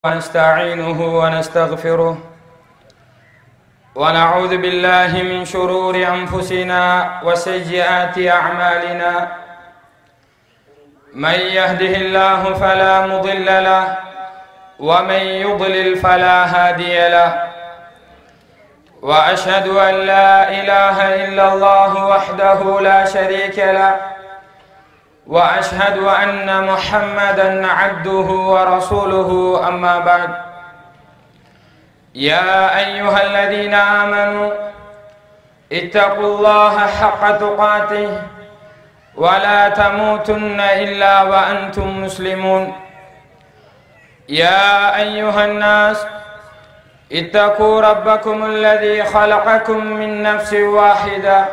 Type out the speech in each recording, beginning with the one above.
ونستعينه ونستغفره ونعوذ بالله من شرور أنفسنا وسيئات أعمالنا من يهده الله فلا مضل له ومن يضلل فلا هادي له وأشهد أن لا إله إلا الله وحده لا شريك له وأشهد أن محمدًا عبده ورسوله أما بعد يا أيها الذين آمنوا اتقوا الله حق تقاته ولا تموتن إلا وأنتم مسلمون يا أيها الناس اتقوا ربكم الذي خلقكم من نفس واحدة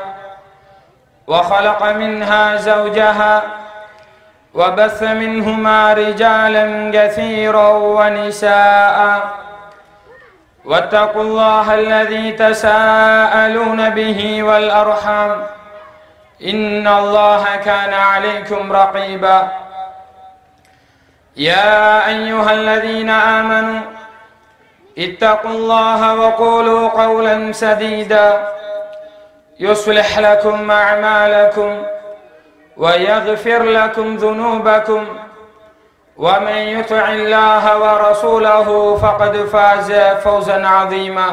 وخلق منها زوجها وبث منهما رجالا كثيرا ونساء واتقوا الله الذي تساءلون به والأرحام إن الله كان عليكم رقيبا يا أيها الذين آمنوا اتقوا الله وقولوا قولا سديدا يصلح لكم أعمالكم ويغفر لكم ذنوبكم ومن يطع الله ورسوله فقد فاز فوزا عظيما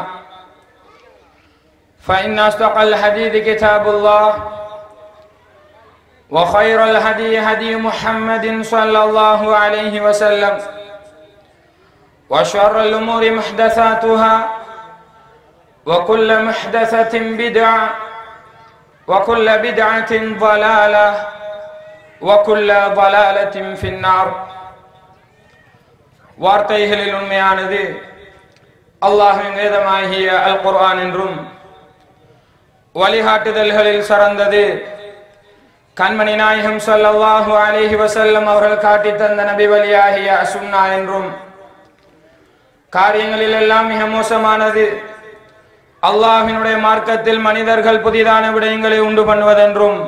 فإن أصدق الحديث كتاب الله وخير الهدي هدي محمد صلى الله عليه وسلم وشر الأمور محدثاتها وكل محدثة بدعة وكل بدعة ضلالة وكل ضلالة في النار வார்த்தைகளில் உண்மையானது அல்லாஹ்வின் வேதமாகிய அல் குர்ஆன் என்றும் வழிகாட்டுதல்களில் சிறந்தது கண்மணி நாயகம் ஸல்லல்லாஹு அலைஹி வஸல்லம் அவர்கள் காட்டி தந்த நபி வழியாகிய சுன்னா என்றும் காரியங்களில் எல்லாம் மிக மோசமானது அல்லாஹ்வினுடைய மார்க்கத்தில் மனிதர்கள் புதிதான விடயங்களை உண்டு பண்ணுவதென்றும்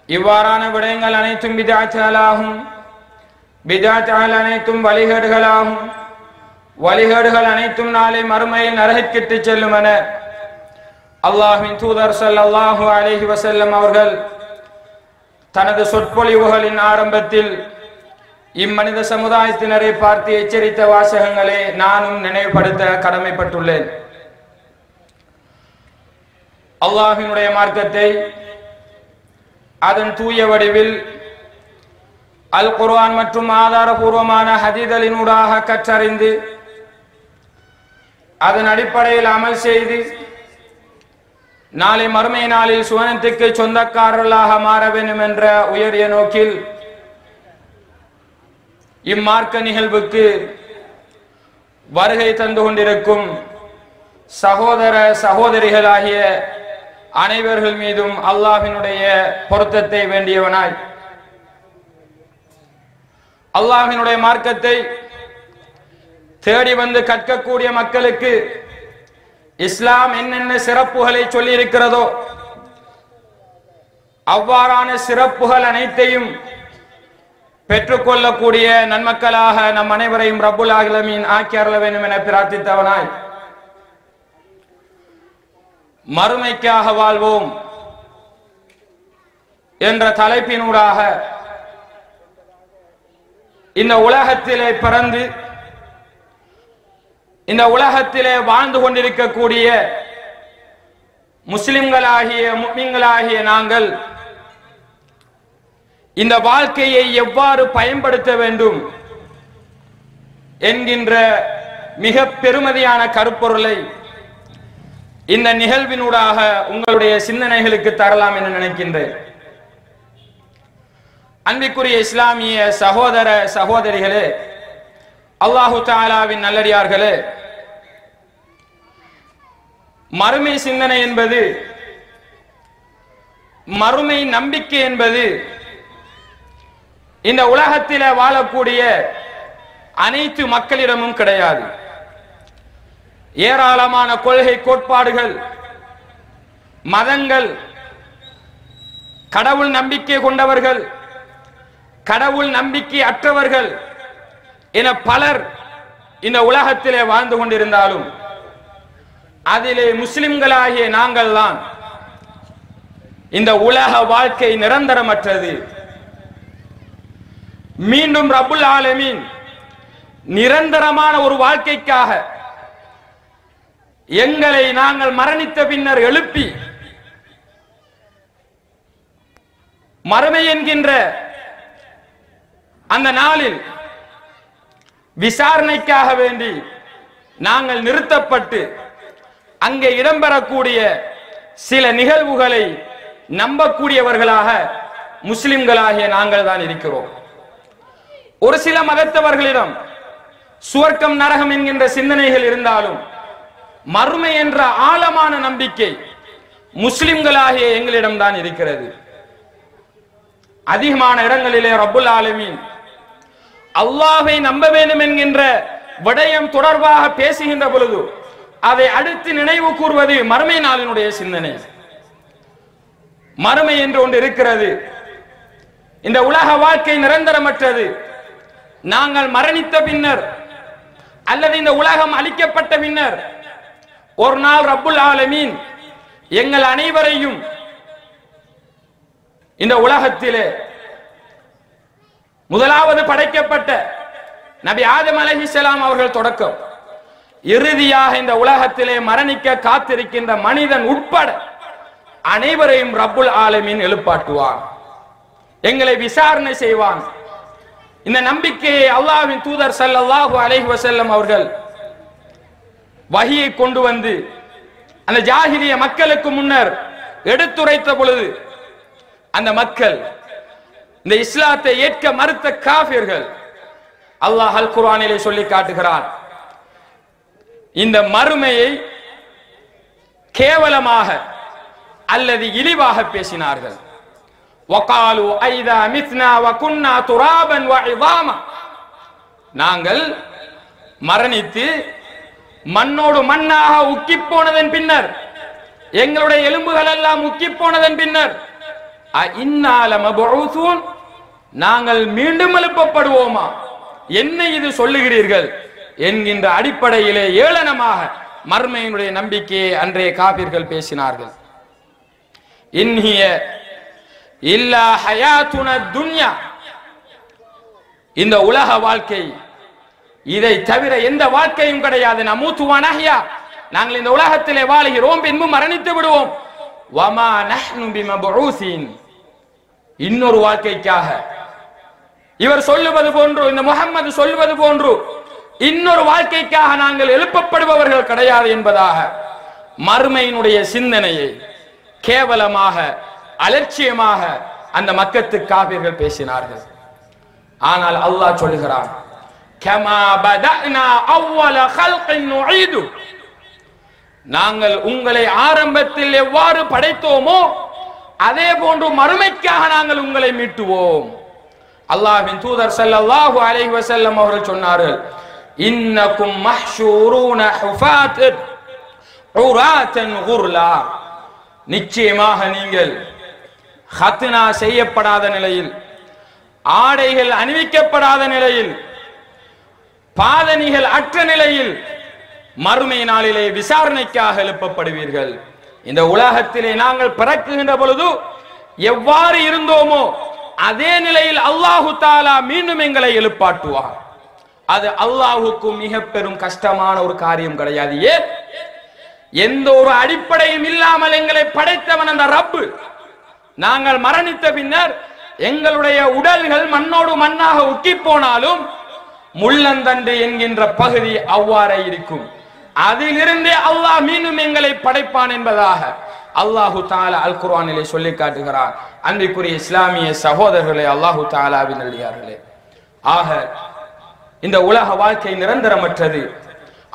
இவ்வாறான விடயங்கள் அனைத்தும் பித்அத்களாகும் பித்அத்கள் அனைத்தும் வழிகேடுகளாகும் வழிகேடுகள் அனைத்தும் நாளை மறுமையில் நரகத்திற்கு செல்லும் என அல்லாஹ்வின் தூதர் ஸல்லல்லாஹு அலைஹி வஸல்லம் அவர்கள் தனது சொற்பொழிவுகளின் ஆரம்பத்தில் இம்மனித சமுதாயத்தினரை பார்த்து எச்சரித்த வாசகங்களை நானும் நினைவுபடுத்த கடமைப்பட்டுள்ளேன். அல்லாஹ்வினுடைய மார்க்கத்தை அதன் தூய வடிவில் அல் குர்ஆன் மற்றும் ஆதாரபூர்வமான ஹதீஸ்களினூடாக கற்றறிந்து அதன் அடிப்படையில் அமல் செய்து நாளை மறுமை நாளில் சுவனத்துக்கு சொந்தக்காரர்களாக மாற வேண்டும் என்ற உயரிய நோக்கில் இம்மார்க்க நிகழ்வுக்கு வருகை தந்து கொண்டிருக்கும் சகோதர சகோதரிகளாகிய அனைவர்கள் மீதும் அல்லாஹ்வினுடைய பொருத்தத்தை வேண்டியவனாய் அல்லாஹ்வினுடைய மார்க்கத்தை தேடி வந்து கற்கக்கூடிய மக்களுக்கு இஸ்லாம் என்னென்ன சிறப்புகளை சொல்லி இருக்கிறதோ அவ்வாறான சிறப்புகள் அனைத்தையும் பெற்றுக்கொள்ளக்கூடிய நன்மக்களாக நம் அனைவரையும் ரப்புல் ஆலமீன் ஆக்கி அருள வேண்டும் என பிரார்த்தித்தவனாய் மறுமைக்காக வாழ்வோம் என்ற தலைப்பினூடாக இந்த உலகத்திலே பிறந்து இந்த உலகத்திலே வாழ்ந்து கொண்டிருக்கக்கூடிய முஸ்லிம்களாகிய முஃமின்களாகிய நாங்கள் இந்த வாழ்க்கையை எவ்வாறு பயன்படுத்த வேண்டும் என்கின்ற மிக பெருமதியான கருப்பொருளை இந்த நிகழ்வினூடாக உங்களுடைய சிந்தனைகளுக்கு தரலாம் என நினைக்கின்றேன். அன்பிற்குரிய இஸ்லாமிய சகோதர சகோதரிகளே, அல்லாஹு தஆலாவின் நல்லடியார்களே, மறுமை சிந்தனை என்பது, மறுமை நம்பிக்கை என்பது இந்த உலகத்தில் வாழக்கூடிய அனைத்து மக்களிடமும் கிடையாது. ஏராளமான கொள்கை கோட்பாடுகள், மதங்கள், கடவுள் நம்பிக்கை கொண்டவர்கள், கடவுள் நம்பிக்கை அற்றவர்கள் என பலர் இந்த உலகத்திலே வாழ்ந்து கொண்டிருந்தாலும் அதிலே முஸ்லிம்களாகிய நாங்கள் தான் இந்த உலக வாழ்க்கை நிரந்தரமற்றது. மீண்டும் ரப்புல் ஆலமீன் நிரந்தரமான ஒரு வாழ்க்கைக்காக எங்களை நாங்கள் மரணித்த பின்னர் எழுப்பி மறுமை என்கின்ற அந்த நாளில் விசாரணைக்காக வேண்டி நாங்கள் நிறுத்தப்பட்டு அங்கே இடம்பெறக்கூடிய சில நிகழ்வுகளை நம்பக்கூடியவர்களாக முஸ்லிம்களாகிய நாங்கள் தான் இருக்கிறோம். ஒரு சில மதத்தவர்களிடம் சுவர்க்கம் நரகம் என்கின்ற சிந்தனைகள் இருந்தாலும் மறுமை என்ற ஆழமான நம்பிக்கை முஸ்லிம்களாகிய எங்களிடம் தான் இருக்கிறது. அதிகமான இடங்களிலே ரப்புல் ஆலமீன் அல்லாஹ்வை நம்ப வேண்டும் என்கின்ற விடயம் தொடர்பாக பேசுகின்ற பொழுது அதை அடுத்து நினைவு கூர்வது மறுமை நாளினுடைய சிந்தனை. மறுமை என்று ஒன்று இருக்கிறது. இந்த உலக வாழ்க்கை நிரந்தரமற்றது. நாங்கள் மரணித்த பின்னர் அல்லது இந்த உலகம் அழிக்கப்பட்ட பின்னர் ஒரு நாள் ரப்புல் ஆலமீன் எங்கள் அனைவரையும் இந்த உலகத்திலே முதலாவது படைக்கப்பட்ட நபி ஆதம் அலைஹிஸ்ஸலாம் அவர்கள் தொடக்கம் இறுதியாக இந்த உலகத்திலே மரணிக்க காத்திருக்கின்ற மனிதன் உட்பட அனைவரையும் ரப்புல் ஆலமீன் எழுப்பாட்டுவான், எங்களை விசாரணை செய்வான். இந்த நம்பிக்கையை அல்லாஹ்வின் தூதர் ஸல்லல்லாஹு அலைஹி வஸல்லம் அவர்கள் வஹியை கொண்டு வந்து அந்த ஜாஹிலிய மக்களுக்கு முன்னர் எடுத்துரைத்த பொழுது அந்த மக்கள் இந்த இஸ்லாத்தை ஏற்க மறுத்த காஃபிர்கள் அல்லாஹ் அல் குர்ஆனிலே சொல்லி காட்டுகிறார். இந்த மறுமையை கேவலமாக அல்லது இழிவாக பேசினார்கள். வகாலு ஐதா மித்னா வகுன்னா துராபன் வஇதாமா, நாங்கள் மரணித்து மண்ணோடு மண்ணாக உக்கி போனதன் பின்னர், எங்களுடைய எலும்புகள் எல்லாம் உக்கி போனதன் பின்னர் இன்னால மபூஸூன், நாங்கள் மீண்டும் எழுப்பப்படுவோமா, என்ன இது சொல்லுகிறீர்கள் என்கின்ற அடிப்படையிலே ஏளனமாக மர்மையினுடைய நம்பிக்கையை அன்றைய காபிர்கள் பேசினார்கள். இன்ஹிய இல்லா ஹயாத்துன துன்யா, இந்த உலக வாழ்க்கை இதை தவிர எந்த வாழ்க்கையும் கிடையாது. நமூத்து வ நஹ்யா, நாங்கள் இந்த உலகத்திலே வாழுகிறோம், பின்பு மரணித்து விடுவோம். வமா நஹ்னு பிமபூஸீன், இன்னொரு வாழ்க்கைக்காக இவர் சொல்லுவது போன்று, இந்த முஹம்மது சொல்லுவது போன்று இன்னொரு வாழ்க்கைக்காக நாங்கள் எழுப்பப்படுபவர்கள் கிடையாது என்பதாக மறுமையினுடைய சிந்தனையை கேவலமாக அலட்சியமாக அந்த மக்கத்து காபிர்கள் பேசினார்கள். ஆனால் அல்லாஹ் சொல்லுகிறான், கமா பதனா அவ்வல ஹல்கின் நுஈது, நாங்கள் உங்களை ஆரம்பத்தில் எவ்வாறு படைத்தோமோ அதே போன்று மறுமைக்காக நாங்கள் உங்களை மீட்டுவோம். அல்லாஹ்வின் தூதர் ஸல்லல்லாஹு அலைஹி வஸல்லம் அவர்கள் சொன்னார்கள், இன்னக்கும் மஹ்ஷூரூன ஹுஃபாத்தன் உராத்தன் குர்லா, நிச்சயமாக நீங்கள் ஹத்னா செய்யப்படாத நிலையில், ஆடைகள் அணிவிக்கப்படாத நிலையில், பாதணிகள் அற்ற நிலையில் மறுமை நாளிலே விசாரணைக்காக எழுப்பப்படுவீர்கள். இந்த உலகத்திலே நாங்கள் பிறக்குகின்ற பொழுது எவ்வாறு இருந்தோமோ அதே நிலையில் அல்லாஹு தஆலா மீண்டும் எங்களை எழுப்பாட்டுவார். அது அல்லாஹுக்கு மிக பெரும் கஷ்டமான ஒரு காரியம் கிடையாது. ஏன்? எந்த ஒரு அடிப்படையும் இல்லாமல் எங்களை படைத்தவன் அந்த ரப்பு. நாங்கள் மரணித்த பின்னர் எங்களுடைய உடல்கள் மண்ணோடு மண்ணாக உக்கி போனாலும் முள்ளந்தண்டு என்கின்ற பகுதி அவ்வாறே இருக்கும். அதிலிருந்தே அல்லாஹ் மீண்டும் எங்களை படைப்பான் என்பதாக அல்லாஹு தஆலா அல் குர்ஆனிலே சொல்லி காட்டுகிறார். அன்பிற்குரிய இஸ்லாமிய சகோதரர்களே, அல்லாஹு தஆலாவின் நல்லடியார்களே, ஆக இந்த உலக வாழ்க்கை நிரந்தரமற்றது.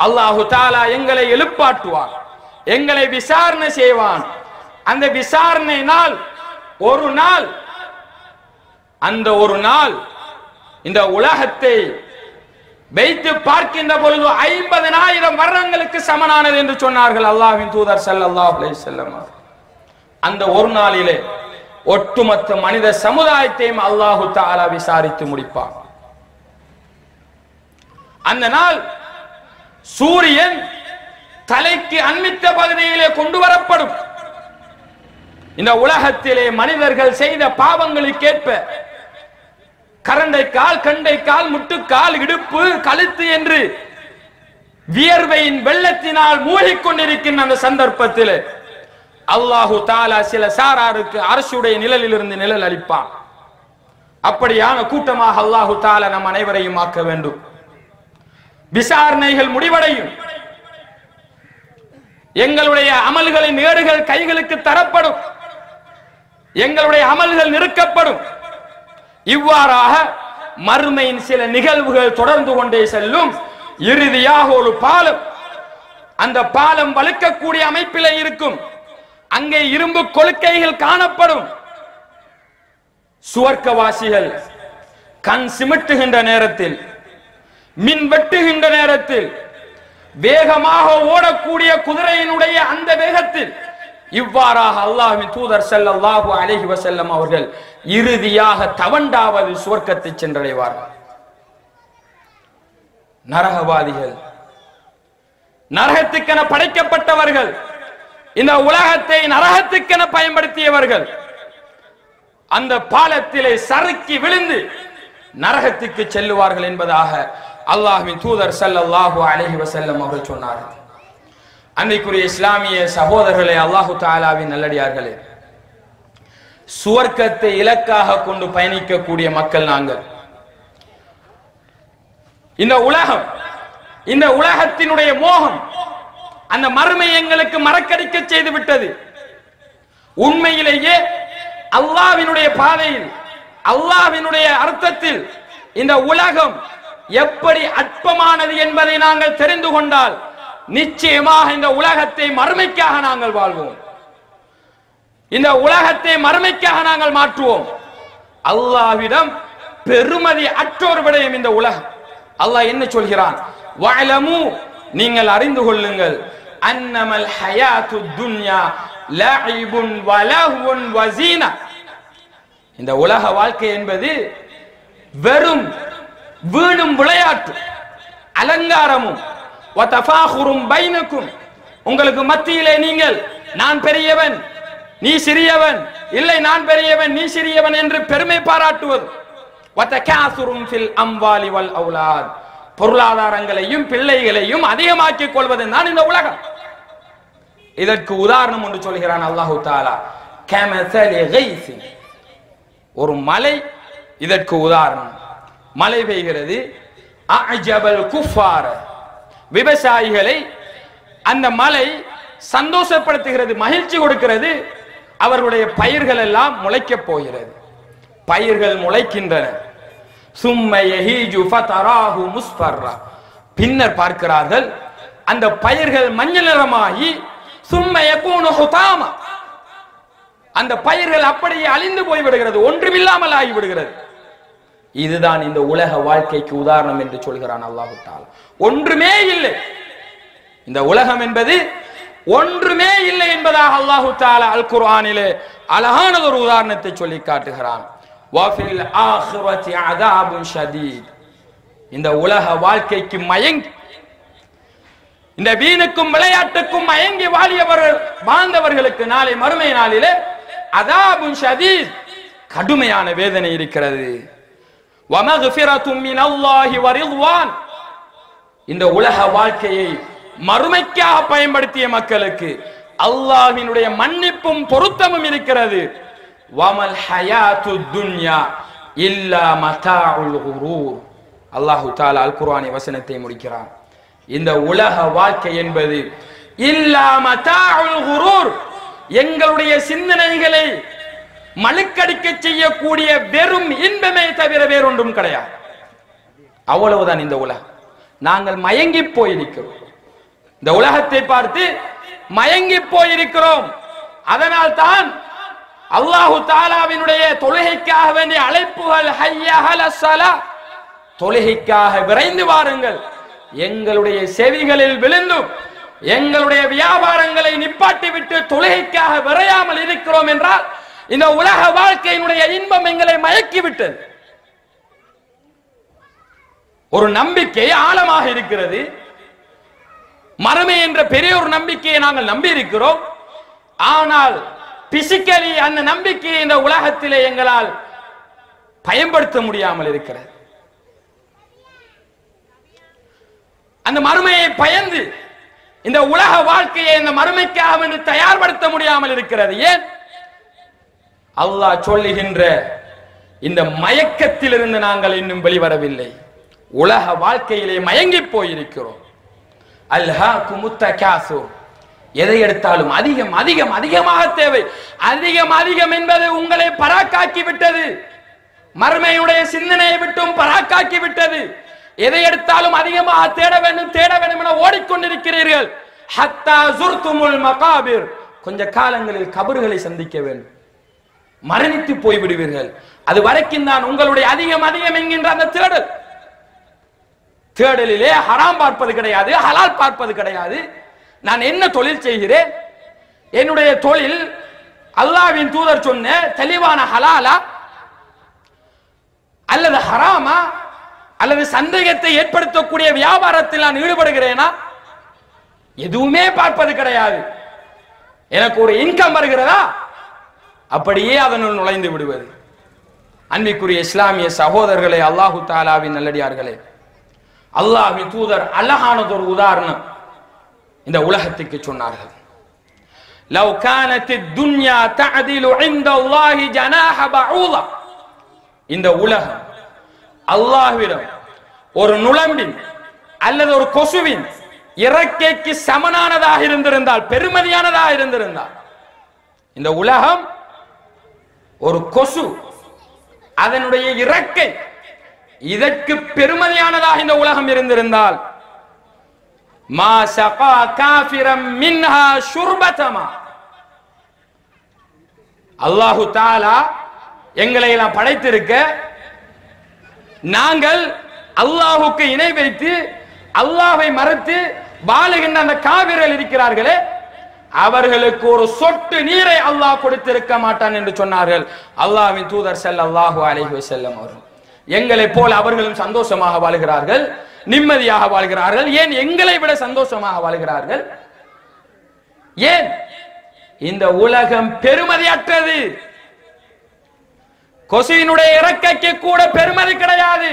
அல்லாஹு தஆலா எங்களை எழுப்பாட்டுவான், எங்களை விசாரணை செய்வான். அந்த விசாரணை நாள் ஒரு நாள், அந்த ஒரு நாள் இந்த உலகத்தை வைத்து பார்க்கின்ற பொழுது 50,000 வருடங்களுக்கு சமனானது என்று சொன்னார்கள் அல்லாஹ்வின் தூதர் ஸல்லல்லாஹு அலைஹி வஸல்லம். அந்த ஒரு நாளிலே ஒட்டுமொத்த மனித சமுதாயத்தையும் அல்லாஹு தஆலா விசாரித்து முடிப்பான். அந்த நாள் சூரியன் தலைக்கு அண்மித்த பகுதியிலே கொண்டு வரப்படும். இந்த உலகத்திலே மனிதர்கள் செய்த பாவங்களுக்கேற்ப கரண்டை கால், கண்டை கால், முட்டுக்கால், இடுப்பு, கழுத்து என்று வியர்வையின் வெள்ளத்தினால் மூழ்கிக்கொண்டிருக்கின்ற அந்த சந்தர்ப்பத்தில் அல்லாஹு தாலா சில சாராருக்கு அரசுடைய நிழலில் இருந்து நிழல் அளிப்பான். அப்படியான கூட்டமாக அல்லாஹு தாலா நம் அனைவரையும் ஆக்க வேண்டும். விசாரணைகள் முடிவடையும். எங்களுடைய அமல்களின் ஏடுகள் கைகளுக்கு தரப்படும். எங்களுடைய அமல்கள் நிறுக்கப்படும். இவ்வாறாக மறுமையின் சில நிகழ்வுகள் தொடர்ந்து கொண்டே செல்லும். இறுதியாக ஒரு பாலம், அந்த பாலம் வழுக்கக்கூடிய அமைப்பில் இருக்கும். அங்கே இரும்பு கொழுக்கைகள் காணப்படும். சுவர்க்கவாசிகள் கண் சிமிட்டுகின்ற நேரத்தில், மின் வெட்டுகின்ற நேரத்தில், வேகமாக ஓடக்கூடிய குதிரையினுடைய அந்த வேகத்தில் இவ்வாறாக அல்லாஹ்வின் தூதர் ஸல்லல்லாஹு அலைஹி வஸல்லம் அவர்கள் இறுதியாக தவண்டாவது சுவர்க்கத்தை சென்றடைவார்கள். நரகவாதிகள், நரகத்துக்கென படைக்கப்பட்டவர்கள், இந்த உலகத்தை நரகத்துக்கென பயன்படுத்தியவர்கள் அந்த பாலத்திலே சறுக்கி விழுந்து நரகத்துக்கு செல்லுவார்கள் என்பதாக அல்லாஹ்வின் தூதர் ஸல்லல்லாஹு அலைஹி வஸல்லம் அவர்கள் சொன்னார்கள். அன்றைக்குரிய இஸ்லாமிய சகோதரர்களே, அல்லாஹு தஆலாவின் நல்லடியார்களே, சுவர்க்கத்தை இலக்காக கொண்டு பயணிக்கக்கூடிய மக்கள் நாங்கள். இந்த உலகம், இந்த உலகத்தினுடைய மோகம் அந்த மறுமை எங்களுக்கு மறக்கடிக்க செய்து விட்டது. உண்மையிலேயே அல்லாஹ்வினுடைய பாதையில், அல்லாஹ்வினுடைய அர்த்தத்தில் இந்த உலகம் எப்படி அற்பமானது என்பதை நாங்கள் தெரிந்து கொண்டால் நிச்சயமாக இந்த உலகத்தை மறுமைக்காக நாங்கள் வாழ்வோம். இந்த உலகத்தை மறுமைக்காக நாங்கள் மாற்றுவோம். அல்லாஹ்விடம் பெருமதி அற்றோர் விடயம் இந்த உலகம். அல்லாஹ் என்ன சொல்கிறான்? வஅலமு, நீங்கள் அறிந்து கொள்ளுங்கள், அன்னமல் ஹயாத்து துன்யா லஇபுன் வலஹுன் வஸீனா, இந்த உலக வாழ்க்கை என்பது வெறும் வீணும் விளையாட்டு, அலங்காரமும், வதஃபாகுரும் பைனக்கும், உங்களுக்கு மத்தியிலே நீங்கள் நான் பெரியவன் நீ சிறியவன், இல்லை நான் பெரியவன் நீ சிறியவன் என்று பெருமை பாராட்டுவது, வதகாசுரும் ஃபில் அம்வாலி வல் அவுலாத், பொருளாதாரங்களையும் பிள்ளைகளையும் அதிகமாக்கிக் கொள்வது தான் இந்த உலகம். இதற்கு உதாரணம் ஒன்று சொல்கிறான் அல்லாஹு தஆலா, கமஸலி கைஸின், ஒரு மலை இதற்கு உதாரணம். மழை பெய்கிறது, அஅஜபல் குஃபார, விவசாயிகளை அந்த மலை சந்தோஷப்படுத்துகிறது, மகிழ்ச்சி கொடுக்கிறது. அவர்களுடைய பயிர்கள் எல்லாம் முளைக்கப் போகிறது. பயிர்கள் முளைக்கின்றன. சும்ம யஹீஜு ஃபதராஹு முஸ்ஃபர்ரா, பின்னர் பார்க்கிறார்கள் அந்த பயிர்கள் மஞ்சள் நிறமாகி, சும்ம யகூனு ஹுதாமா, அந்த பயிர்கள் அப்படியே அழிந்து போய்விடுகிறது, ஒன்றுமில்லாமல் ஆகிவிடுகிறது. இதுதான் இந்த உலக வாழ்க்கைக்கு உதாரணம் என்று சொல்கிறான் அல்லாஹ் தஆலா. ஒன்றுமே இல்லை, இந்த உலகம் என்பது ஒன்றுமே இல்லை என்பதாக அல்லாஹ் தஆலா அல் குர்ஆனிலே அழகான ஒரு உதாரணத்தை சொல்லி காட்டுகிறான். வஃபில் ஆখিরাতি அஸாபுன் ஷதீத், இந்த உலக வாழ்க்கைக்கு மயங்கி, இந்த வீணுக்கும் விளையாட்டுக்கும் மயங்கி வாழ்ந்தவர்களுக்கு நாளை மறுமை நாளிலே அஸாபுன் ஷதீத், கடுமையான வேதனை இருக்கிறது. வமக்ஃபிரத்தும் மினல்லாஹி வரிضவான், இந்த உலக வாழ்க்கையை மறுமைக்காக பயன்படுத்திய மக்களுக்கு அல்லாஹ்வினுடைய மன்னிப்பும் பொருத்தமும் இருக்கிறது. வமல் ஹயாத்து துன்யா இல்லா மதாஉல் குரூர், அல்லாஹ் தஆலா அல் குர்ஆனி வசனத்தை முடிக்கிறான். இந்த உலக வாழ்க்கை என்பது இல்லா மதாஉல் குரூர், எங்களுடைய சிந்தனைகளை மழுக்கடிக்க செய்யக்கூடிய வெறும் இன்பமே தவிர வேறொன்றும் கிடையாது. அவ்வளவுதான் இந்த உலகம். நாங்கள் மயங்கி போயிருக்கிறோம், இந்த உலகத்தை பார்த்து மயங்கி போயிருக்கிறோம். அதனால் தான் அல்லாஹு தஆலாவினுடைய தொழுகைக்காக வேண்டிய அழைப்புகள், ஹய்ய அலஸ் ஸலா, தொழுகைக்காக விரைந்து வாருங்கள், எங்களுடைய செவிகளில் விழுந்தும் எங்களுடைய வியாபாரங்களை நிப்பாட்டி விட்டு தொழுகைக்காக விரையாமல் இருக்கிறோம் என்றால் இந்த உலக வாழ்க்கையினுடைய இன்பம் எங்களை மயக்கிவிட்டது. ஒரு நம்பிக்கை ஆழமாக இருக்கிறது, மறுமை என்ற பெரிய ஒரு நம்பிக்கையை நாங்கள் நம்பி இருக்கிறோம். ஆனால் பிசிக்கலி அந்த நம்பிக்கையை இந்த உலகத்திலே எங்களால் பயன்படுத்த முடியாமல் இருக்கிறது. அந்த மறுமையை பயந்து இந்த உலக வாழ்க்கையை இந்த மறுமைக்காக என்று தயார்படுத்த முடியாமல் இருக்கிறது. ஏன்? அல்லாஹ் சொல்லுகின்ற இந்த மயக்கத்திலிருந்து நாங்கள் இன்னும் வெளிவரவில்லை. உலக வாழ்க்கையிலே மயங்கி போயிருக்கிறோம். அல்ஹாகுமுத் தகாசுர், எதை எடுத்தாலும் அதிகம் அதிகம் அதிகமாக தேவை. அதிகம் அதிகம் என்பது உங்களை பராக்காக்கி விட்டது. மறுமையுடைய சிந்தனையை விட்டும் பராக்காக்கி விட்டது. எதை எடுத்தாலும் அதிகமாக தேட வேண்டும் என ஓடிக்கொண்டிருக்கிறீர்கள். ஹத்தா ஜுர்துமுல் மகாபிர், கொஞ்ச காலங்களில் கபர்களை சந்திக்க வேண்டும், மரணித்து போய்விடுவீர்கள். அது வரைக்கும் தான் உங்களுடைய அதிகம் அதிகம் என்கின்ற அந்த தேடலிலே ஹராம் பார்ப்பது கிடையாது, ஹலால் பார்ப்பது கிடையாது. நான் என்ன தொழில் செய்கிறேன், என்னுடைய தொழில் அல்லாஹ்வின் தூதர் சொன்ன தெளிவான ஹலாலா அல்லது ஹராமா, அல்லது சந்தேகத்தை ஏற்படுத்தக்கூடிய வியாபாரத்தில் நான் ஈடுபடுகிறேனா, எதுவுமே பார்ப்பது கிடையாது. எனக்கு ஒரு இன்கம் வருகிறதா, அப்படியே அதனுள் நுழைந்து விடுவது. அன்பிற்குரிய இஸ்லாமிய சகோதரர்களே, அல்லாஹு தஆலாவின் நல்லடியார்களே, அல்லாஹ்வின் தூதர் அழகானதொரு உதாரணம் இந்த உலகத்துக்கு சொன்னார்கள். லவ் கானத்தித் துன்யா தஅதிலு இன்தல்லாஹி ஜனாஹ பஊதா, இந்த உலகம் அல்லாஹ்விடம் ஒரு நுளம்பின் அல்லது ஒரு கொசுவின் இறக்கைக்கு சமனானதாக இருந்திருந்தால், பெருமதியானதாக இருந்திருந்தால், இந்த உலகம் ஒரு கொசு அதனுடைய இறக்கை இதற்கு பெருமதியானதாக இந்த உலகம் இருந்திருந்தால், மா ஸகா காஃபிரம் மின்ஹா ஷுர்பதமா, அல்லாஹு தஆலா எங்களை எல்லாம் படைத்திருக்க நாங்கள் அல்லாஹுக்கு இணை வைத்து அல்லாஹ்வை மறுத்து வாழுகின்ற அந்த காவிர்கள் இருக்கிறார்களே, அவர்களுக்கு ஒரு சொட்டு நீரை அல்லாஹ் கொடுத்திருக்க மாட்டான் என்று சொன்னார்கள் அல்லாஹ்வின் தூதர் ஸல்லல்லாஹு அலைஹி வஸல்லம் அவர்கள். எங்களை போல அவர்களும் சந்தோஷமாக வாழ்கிறார்கள், நிம்மதியாக வாழ்கிறார்கள். ஏன் எங்களை விட சந்தோஷமாக வாழ்கிறார்கள்? ஏன்? இந்த உலகம் பெருமதியற்றது. கொசுவினுடைய இறக்கைக்கு கூட பெருமதி கிடையாது.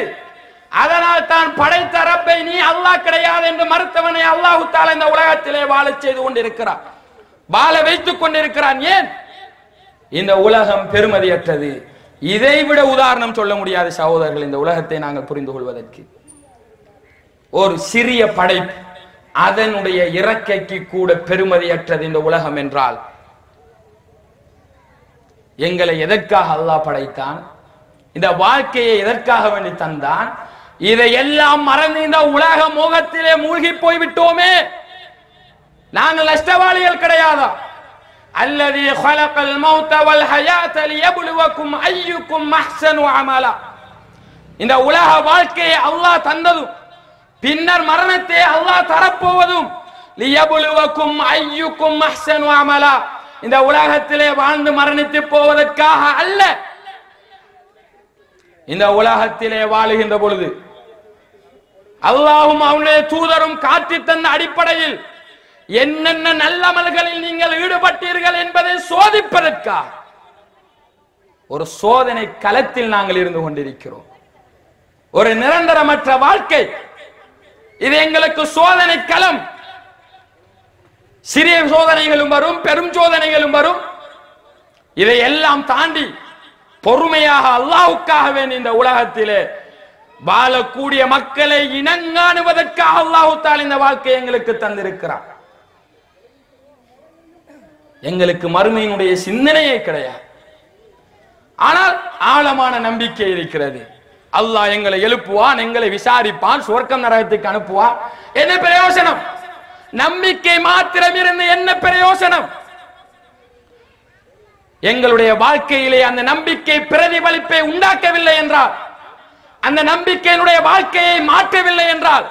அதனால் தான் படைத்த ரப்பை நீ அல்லாஹ் கிடையாது என்று மறுத்தவனை அல்லாஹ் தஆலா இந்த உலகத்திலே வாழச் செய்து கொண்டிருக்கிறார், வாழ வைத்துக் கொண்டிருக்கிறான். ஏன்? இந்த உலகம் பெருமதியற்றது. இதைவிட உதாரணம் சொல்ல முடியாது சகோதரர்கள். இந்த உலகத்தை நாங்கள் புரிந்து கொள்வதற்கு ஒரு சிறிய படைப்பு, அதனுடைய இறக்கைக்கு கூட பெருமதியற்றது இந்த உலகம் என்றால், எங்களை எதற்காக அல்லாஹ் படைத்தான்? இந்த வாழ்க்கையை எதற்காக வேண்டி தந்தான்? இதையெல்லாம் மறந்து இந்த உலக மோகத்திலே மூழ்கி போய்விட்டோமே. நாங்கள் நஷ்டவாளிகள் கிடையாதா? அல்லதி خلقல் மௌத வல் ஹயாத லியப்லுவக்கும் அய்யுக்கும் அஹ்ஸனு அமலா, இந்த உலக வாழ்க்கையை அல்லாஹ் தந்ததும் பின்னர் மரணத்தை அல்லாஹ் தரப்போவதும் லியப்லுவக்கும் அய்யுக்கும் அஹ்ஸனு அமலா, இந்த உலகத்திலே வாழ்ந்து மரணித்து போவதற்காக அல்ல. இந்த உலகத்திலே வாழுகின்ற பொழுது அல்லாஹ்வும் அவனுடைய தூதரும் காட்டி தந்த அடிப்படையில் என்னென்ன நல்லமல்களில் நீங்கள் ஈடுபட்டீர்கள் என்பதை சோதிப்பதற்காக ஒரு சோதனை களத்தில் நாங்கள் இருந்து கொண்டிருக்கிறோம். ஒரு நிரந்தரமற்ற வாழ்க்கை இது எங்களுக்கு சோதனை களம். சிறிய சோதனைகளும் வரும், பெரும் சோதனைகளும் வரும். இதையெல்லாம் தாண்டி பொறுமையாக அல்லாஹ்வுக்காக வேண்டி இந்த உலகத்திலே வாழக்கூடிய மக்களை இனங்காணுவதற்காக அல்லாஹ் தஆலா இந்த வாழ்க்கையை எங்களுக்கு தந்திருக்கிறார். எங்களுக்கு மறுமையினுடைய சிந்தனையே கிடையாது, ஆனால் ஆழமான நம்பிக்கை இருக்கிறது. அல்லாஹ் எங்களை எழுப்புவான், எங்களை விசாரிப்பான், சுவர்க்கம் நரகத்துக்கு அனுப்புவான். என்ன பிரயோசனம்? நம்பிக்கை மாத்திரம் இருந்து என்ன பிரயோசனம்? எங்களுடைய வாழ்க்கையிலே அந்த நம்பிக்கை பிரதிபலிப்பை உண்டாக்கவில்லை என்றால், அந்த நம்பிக்கையினுடைய வாழ்க்கையை மாற்றவில்லை என்றால்,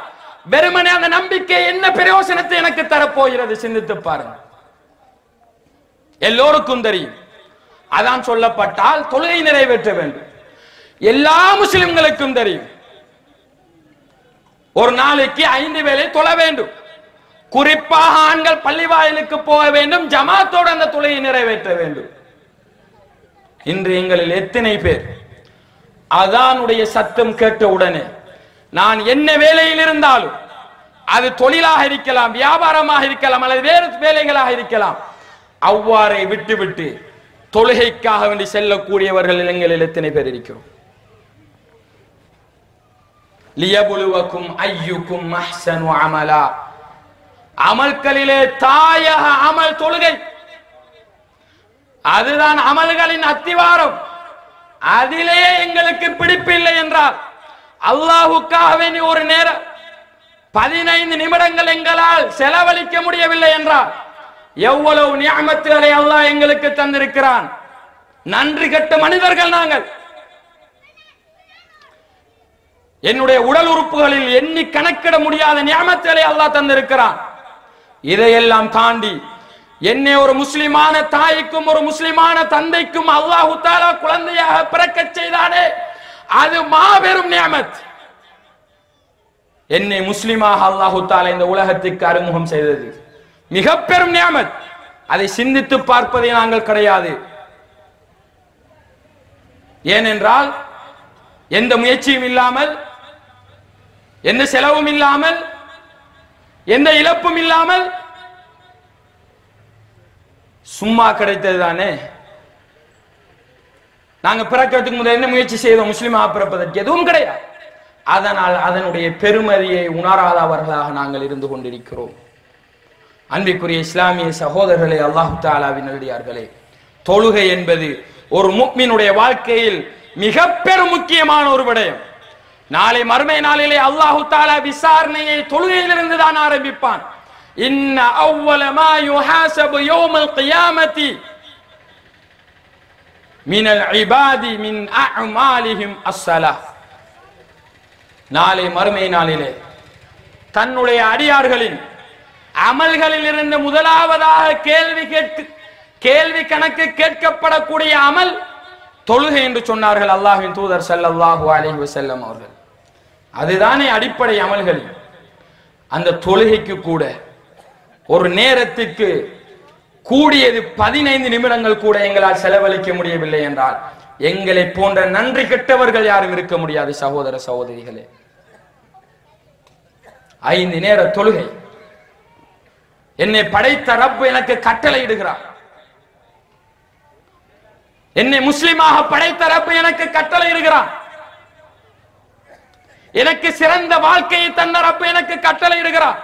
வெறுமனே அந்த நம்பிக்கை என்ன பிரயோசனத்தை எனக்கு தரப்போகிறது? சிந்தித்து பாருங்க. எல்லோருக்கும் தெரியும், அதான் சொல்லப்பட்டால் தொழுகை நிறைவேற்ற வேண்டும். எல்லா முஸ்லிம்களுக்கும் தெரியும், ஒரு நாளைக்கு 5 வேளை தொழ வேண்டும். குறிப்பாக ஆண்கள் பள்ளிவாயிலுக்கு போக வேண்டும், ஜமாத்தோடு அந்த தொழுகையை நிறைவேற்ற வேண்டும். இன்று எங்களில் எத்தனை பேர் அதானுடைய சத்தம் கேட்ட உடனே நான் என்ன வேலையில் இருந்தாலும், அது தொழிலாக இருக்கலாம், வியாபாரமாக இருக்கலாம், அல்லது வேறு வேலைகளாக இருக்கலாம், அவ்வாறை விட்டுவிட்டு தொழுகைக்காக வேண்டி செல்லக்கூடியவர்கள் எங்களில் எத்தனை பேர் இருக்கிறோம்? லியபுலுவக்கும் ஐயுக்கும் அஹ்ஸனு அமலா, அமல்களிலே தாயக அமல் தொழுகை. அதுதான் அமல்களின் அத்திவாரம். அதிலே எங்களுக்கு பிடிப்பில்லை என்றால், அல்லாஹுக்காக வேண்டி ஒரு நேரம் 15 நிமிடங்கள் எங்களால் செலவழிக்க முடியவில்லை என்றால், எவ்வளவு நியமத்துகளை அல்லாஹ் எங்களுக்கு தந்திருக்கிறான். நன்றி கெட்ட மனிதர்கள் நாங்கள். என்னுடைய உடல் உறுப்புகளில் எண்ணி கணக்கிட முடியாத நியமத்துகளை அல்லாஹ் தந்திருக்கிறான். இதையெல்லாம் தாண்டி என்னை ஒரு முஸ்லிமான தாய்க்கும் ஒரு முஸ்லிமான தந்தைக்கும் அல்லாஹு தஆலா குழந்தையாக பிறக்கச் செய்தானே, அது மாபெரும் நியமத். என்னை முஸ்லிமாக அல்லாஹு தஆலா இந்த உலகத்துக்கு அறிமுகம் செய்தது மிக பெரும் நியமத். அதை சிந்தித்து பார்ப்பதை நாங்கள் கிடையாது. ஏனென்றால் எந்த முயற்சியும் இல்லாமல், எந்த செலவும் இல்லாமல், எந்த இழப்பும் இல்லாமல் சும்மா கிடைத்தது தானே. நாங்க பிறக்கிறதுக்கு முதல் என்ன முயற்சி செய்தோம்? முஸ்லிமாக பிறப்பதற்கு எதுவும் கிடையாது. அதனால் அதனுடைய பெருமதியை உணராதவர்களாக நாங்கள் இருந்து கொண்டிருக்கிறோம். அன்பிற்குரிய இஸ்லாமிய சகோதரர்களே, அல்லாஹ் தஆலாவின் நல்லடியார்களே, தொழுகை என்பது ஒரு முஃமினுடைய வாழ்க்கையில் மிக பெரும் முக்கியமான ஒரு விடயம். நாளை மறுமை நாளிலே அல்லாஹ் தஆலா விசாரணையை தொழுகையிலிருந்து தான் ஆரம்பிப்பான். இன்ன அவ்வல மா யுஹாஸபு யௌமல் கியாமத்தி மினல் இபாதி மின் அஅமாலிஹிம் அஸ்ஸலாஹ். நாளை மறுமை நாளிலே தன்னுடைய அடியார்களின் அமல்களில் இருந்து முதலாவதாக கேள்வி கணக்கு கேட்கப்படக்கூடிய அமல் தொழுகை என்று சொன்னார்கள் அல்லாஹ்வின் தூதர் ஸல்லல்லாஹு அலைஹி வஸல்லம் அவர்கள். அதுதானே அடிப்படை அமல்கள். அந்த தொழுகைக்கு கூட ஒரு நேரத்துக்கு கூடியது 15 நிமிடங்கள் கூட எங்களால் செலவழிக்க முடியவில்லை என்றால் எங்களை போன்ற நன்றி கெட்டவர்கள் யாரும் இருக்க முடியாது. சகோதர சகோதரிகளே, 5 நேர தொழுகை என்னை படைத்த ரப்பு எனக்கு கட்டளை இடுகிறார். என்னை முஸ்லிமாக படைத்த ரப்பு எனக்கு கட்டளை இடுகிறான். எனக்கு சிறந்த வாழ்க்கையை தந்த ரப்பு எனக்கு கட்டளை இடுகிறார்.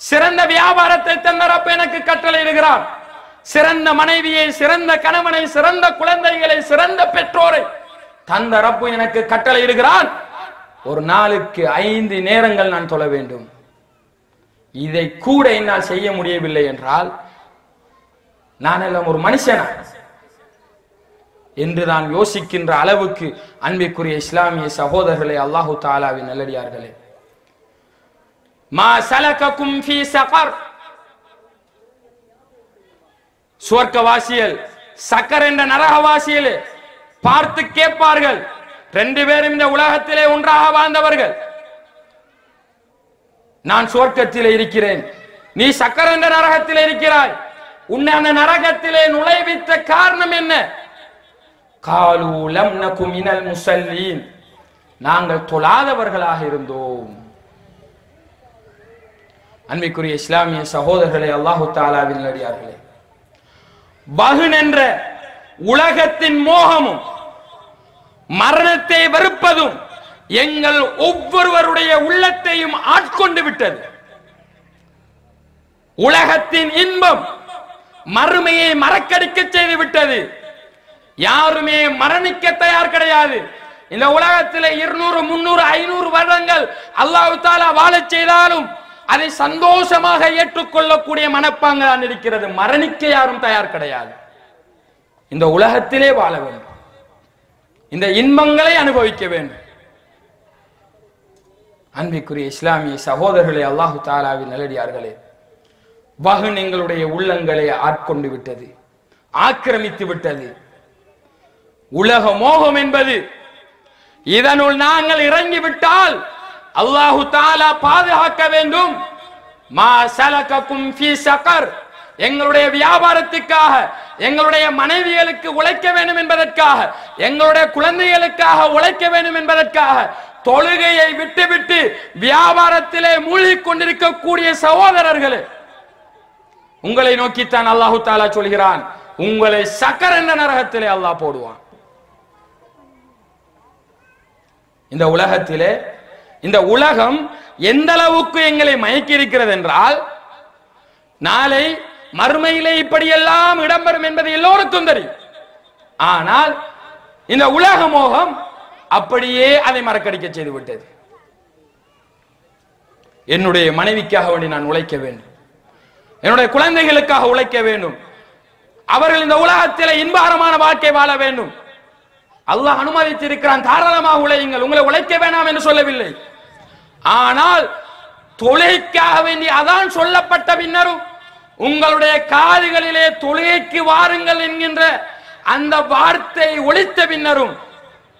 சிறந்த வியாபாரத்தை தந்த ரப்பு எனக்கு கட்டளை இடுகிறார். சிறந்த மனைவியை, சிறந்த கணவனை, சிறந்த குழந்தைகளை, சிறந்த பெற்றோரை தந்த ரப்பு எனக்கு கட்டளை இடுகிறான். ஒரு நாளுக்கு 5 நேரங்கள் நான் தொழ வேண்டும். இதை கூட என்னால் செய்ய முடியவில்லை என்றால் நான் எல்லாம் ஒரு மனுஷனா என்று நான் யோசிக்கின்ற அளவுக்கு அன்பிற்குரிய இஸ்லாமிய சகோதரர்களே, அல்லாஹு தஆலாவின் நல்லடியார்களே, மா சலகக்கும் ஃபீ ஸகர், சுவர்க்கவாசிகள் சக்கர் என்ற நரகவாசிகளை பார்த்து கேட்பார்கள். 2 பேரும் இந்த உலகத்திலே ஒன்றாக வாழ்ந்தவர்கள். நான் சுவர்க்கத்திலே இருக்கிறேன், நீ சக்கர் என்ற நரகத்திலே இருக்கிறாய். உன்னை அந்த நரகத்திலே நுழைவித்த காரணம் என்ன? காலு லம் நகு மினல் முஸல்லீன், நாங்கள் தொழாதவர்களாக இருந்தோம். அன்பிற்குரிய இஸ்லாமிய சகோதரர்களே, அல்லாஹு தஆலாவின் நல்லடியார்களே, பஹன் என்ற உலகத்தின் மோகமும் மரணத்தை வெறுப்பதும் எங்கள் ஒவ்வொருவருடைய உள்ளத்தையும் ஆட்கொண்டு விட்டது. உலகத்தின் இன்பம் மறுமையை மறக்கடிக்க செய்து விட்டது. யாருமே மரணிக்க தயார் கிடையாது. இந்த உலகத்திலே 200, 300, 500 வருடங்கள் அல்லாஹ் தஆலா வாழச் செய்தாலும் அதை சந்தோஷமாக ஏற்றுக்கொள்ளக்கூடிய மனப்பாங்கு தான் இருக்கிறது. மரணிக்க யாரும் தயார் கிடையாது. இந்த உலகத்திலே வாழ வேண்டும், இந்த இன்பங்களை அனுபவிக்க வேண்டும். அன்பிற்குரிய இஸ்லாமிய சகோதரர்களே, அல்லாஹு தஆலாவின் நல்லடியார்களே, வஹன் எங்களுடைய உள்ளங்களை ஆட்கொண்டு விட்டது, ஆக்கிரமித்து விட்டது. உலக மோகம் என்பது இதனுள் நாங்கள் இறங்கிவிட்டால் அல்லாஹு தஆலா பாதுகாக்க வேண்டும். மா சலககும் ஃபீ ஸகர், எங்களுடைய வியாபாரத்துக்காக, எங்களுடைய மனைவிகளுக்கு உழைக்க வேண்டும் என்பதற்காக, எங்களுடைய குழந்தைகளுக்காக உழைக்க வேண்டும் என்பதற்காக தொழுகையை விட்டுவிட்டு வியாபாரத்திலே மூழ்கிக் கொண்டிருக்கக்கூடிய சகோதரர்களே, உங்களை நோக்கித்தான் அல்லாஹு தஆலா சொல்கிறான், உங்களை சக்கர் என்ற நரகத்திலே அல்லாஹ் போடுவான். இந்த உலகத்திலே, இந்த உலகம் எந்த அளவுக்கு எங்களை மயக்கி இருக்கிறது என்றால், நாளை மறுமையிலே இப்படியெல்லாம் இடம்பெறும் என்பது எல்லோருக்கும் தெரியும். ஆனால் இந்த உலக மோகம் அப்படியே அதை மறக்கடிக்க செய்து விட்டது. என்னுடைய மனைவிக்காக வேண்டி நான் உழைக்க வேண்டும், என்னுடைய குழந்தைகளுக்காக உழைக்க வேண்டும், அவர்கள் இந்த உலகத்தில் இன்பகரமான வாழ்க்கை வாழ வேண்டும். அல்லாஹ் அனுமதித்திருக்கிறான், தாராளமாக உழையுங்கள், உங்களை உழைக்க வேண்டாம் என்று சொல்லவில்லை. ஆனால் தொழுகைக்காக வேண்டி அதான் சொல்லப்பட்ட பின்னரும் உங்களுடைய காதுகளிலே தொழுகைக்கு வாருங்கள் என்கின்ற அந்த வார்த்தை ஒலித்த பின்னரும்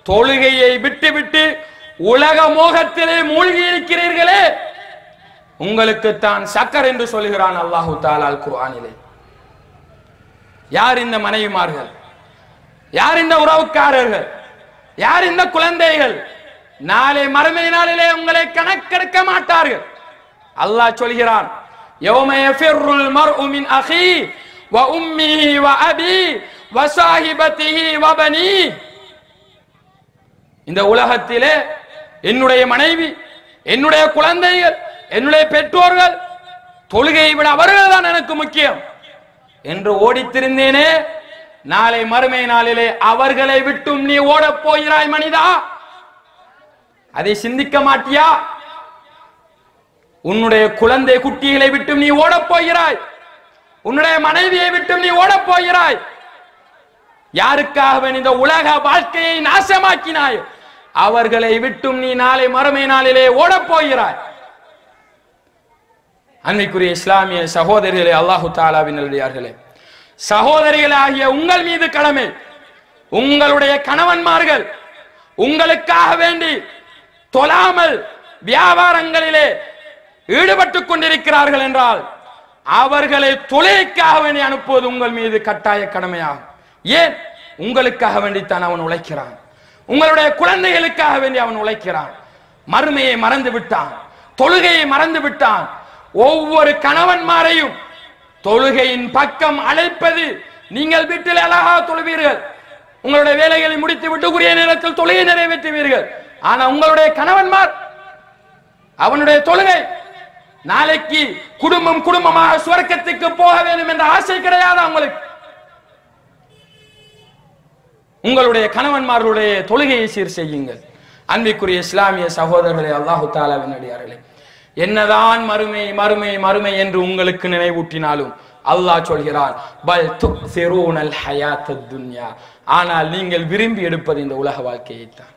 தொழுகையை விட்டுவிட்டு உலக மோகத்திலே மூழ்கி இருக்கிறீர்களே, உங்களுக்கு தான் சக்கர் என்று சொல்கிறான் அல்லாஹு தஆலா குர்ஆனிலே. யார் இந்த மனைவிமார்கள், யார் இந்த உறவுக்காரர்கள், யார் இந்த குழந்தைகள்? நாளை மறுமை நாளிலே உங்களை கணக்கெடுக்க மாட்டார்கள். அல்லாஹ் சொல்கிறான், யௌம யஃபிருல் மர்உ மின் அஹீ வ உம்மிஹி வ அபீ வ ஸாஹிபதிஹி வ பனீ. இந்த உலகத்திலே என்னுடைய மனைவி, என்னுடைய குழந்தைகள், என்னுடைய பெற்றோர்கள், தொழுகையை விட அவர்கள் தான் எனக்கு முக்கியம் என்று ஓடித்திருந்தேனே, நாளை மறுமை நாளிலே அவர்களை விட்டும் நீ ஓடப் போகிறாய் மனிதா. அதை சிந்திக்க மாட்டியா? உன்னுடைய குழந்தை குட்டிகளை விட்டும் நீ ஓடப் போகிறாய், உன்னுடைய மனைவியை விட்டும் நீ ஓடப் போகிறாய். யாருக்காக இந்த உலக வாழ்க்கையை நாசமாக்கினாய், அவர்களை விட்டும் நீ நாளை மறுமை நாளிலே ஓடப் போகிறாய். அன்பிற்குரிய இஸ்லாமிய சகோதரிகளே, அல்லாஹு தஆலாவின் நல்லடியார்களே, சகோதரிகளாகிய உங்கள் மீது கடமை. உங்களுடைய கணவன்மார்கள் உங்களுக்காக வேண்டி தொழாமல் வியாபாரங்களிலே ஈடுபட்டுக் கொண்டிருக்கிறார்கள் என்றால் அவர்களை தொழுகைக்காக வேண்டி அனுப்புவது உங்கள் மீது கட்டாய கடமையாகும். ஏன்? உங்களுக்காக வேண்டித்தான் அவன் உழைக்கிறான், உங்களுடைய குழந்தைகளுக்காக வேண்டி அவன் உழைக்கிறான். மறுமையை மறந்து விட்டான், தொழுகையை மறந்து விட்டான். ஒவ்வொரு கணவன்மாரையும் தொழுகையின் பக்கம் அழைப்பது, நீங்கள் வீட்டில் அழகாக தொழுவீர்கள், உங்களுடைய வேலைகளை முடித்து விட்டு உரிய நேரத்தில் தொழுகை நிறைவேற்றுவீர்கள். ஆனா உங்களுடைய கணவன்மார், அவனுடைய தொழுகை, நாளைக்கு குடும்பம் குடும்பமாக சுவர்க்கத்துக்கு போக வேண்டும் என்ற ஆசை கிடையாது உங்களுக்கு. உங்களுடைய கணவன்மார்களுடைய தொழுகையை சீர் செய்யுங்கள். அன்பிற்குரிய இஸ்லாமிய சகோதரர்களே, அல்லாஹு தஆலாவின் அடியார்களே, என்னதான் மறுமை மறுமை மறுமை என்று உங்களுக்கு நினைவூட்டினாலும் அல்லாஹ் சொல்கிறான், பல் துக்ஸிரூனல் ஹயாத்தத் துன்யா, ஆனால் நீங்கள் விரும்பி எடுப்பது இந்த உலக வாழ்க்கையை தான்.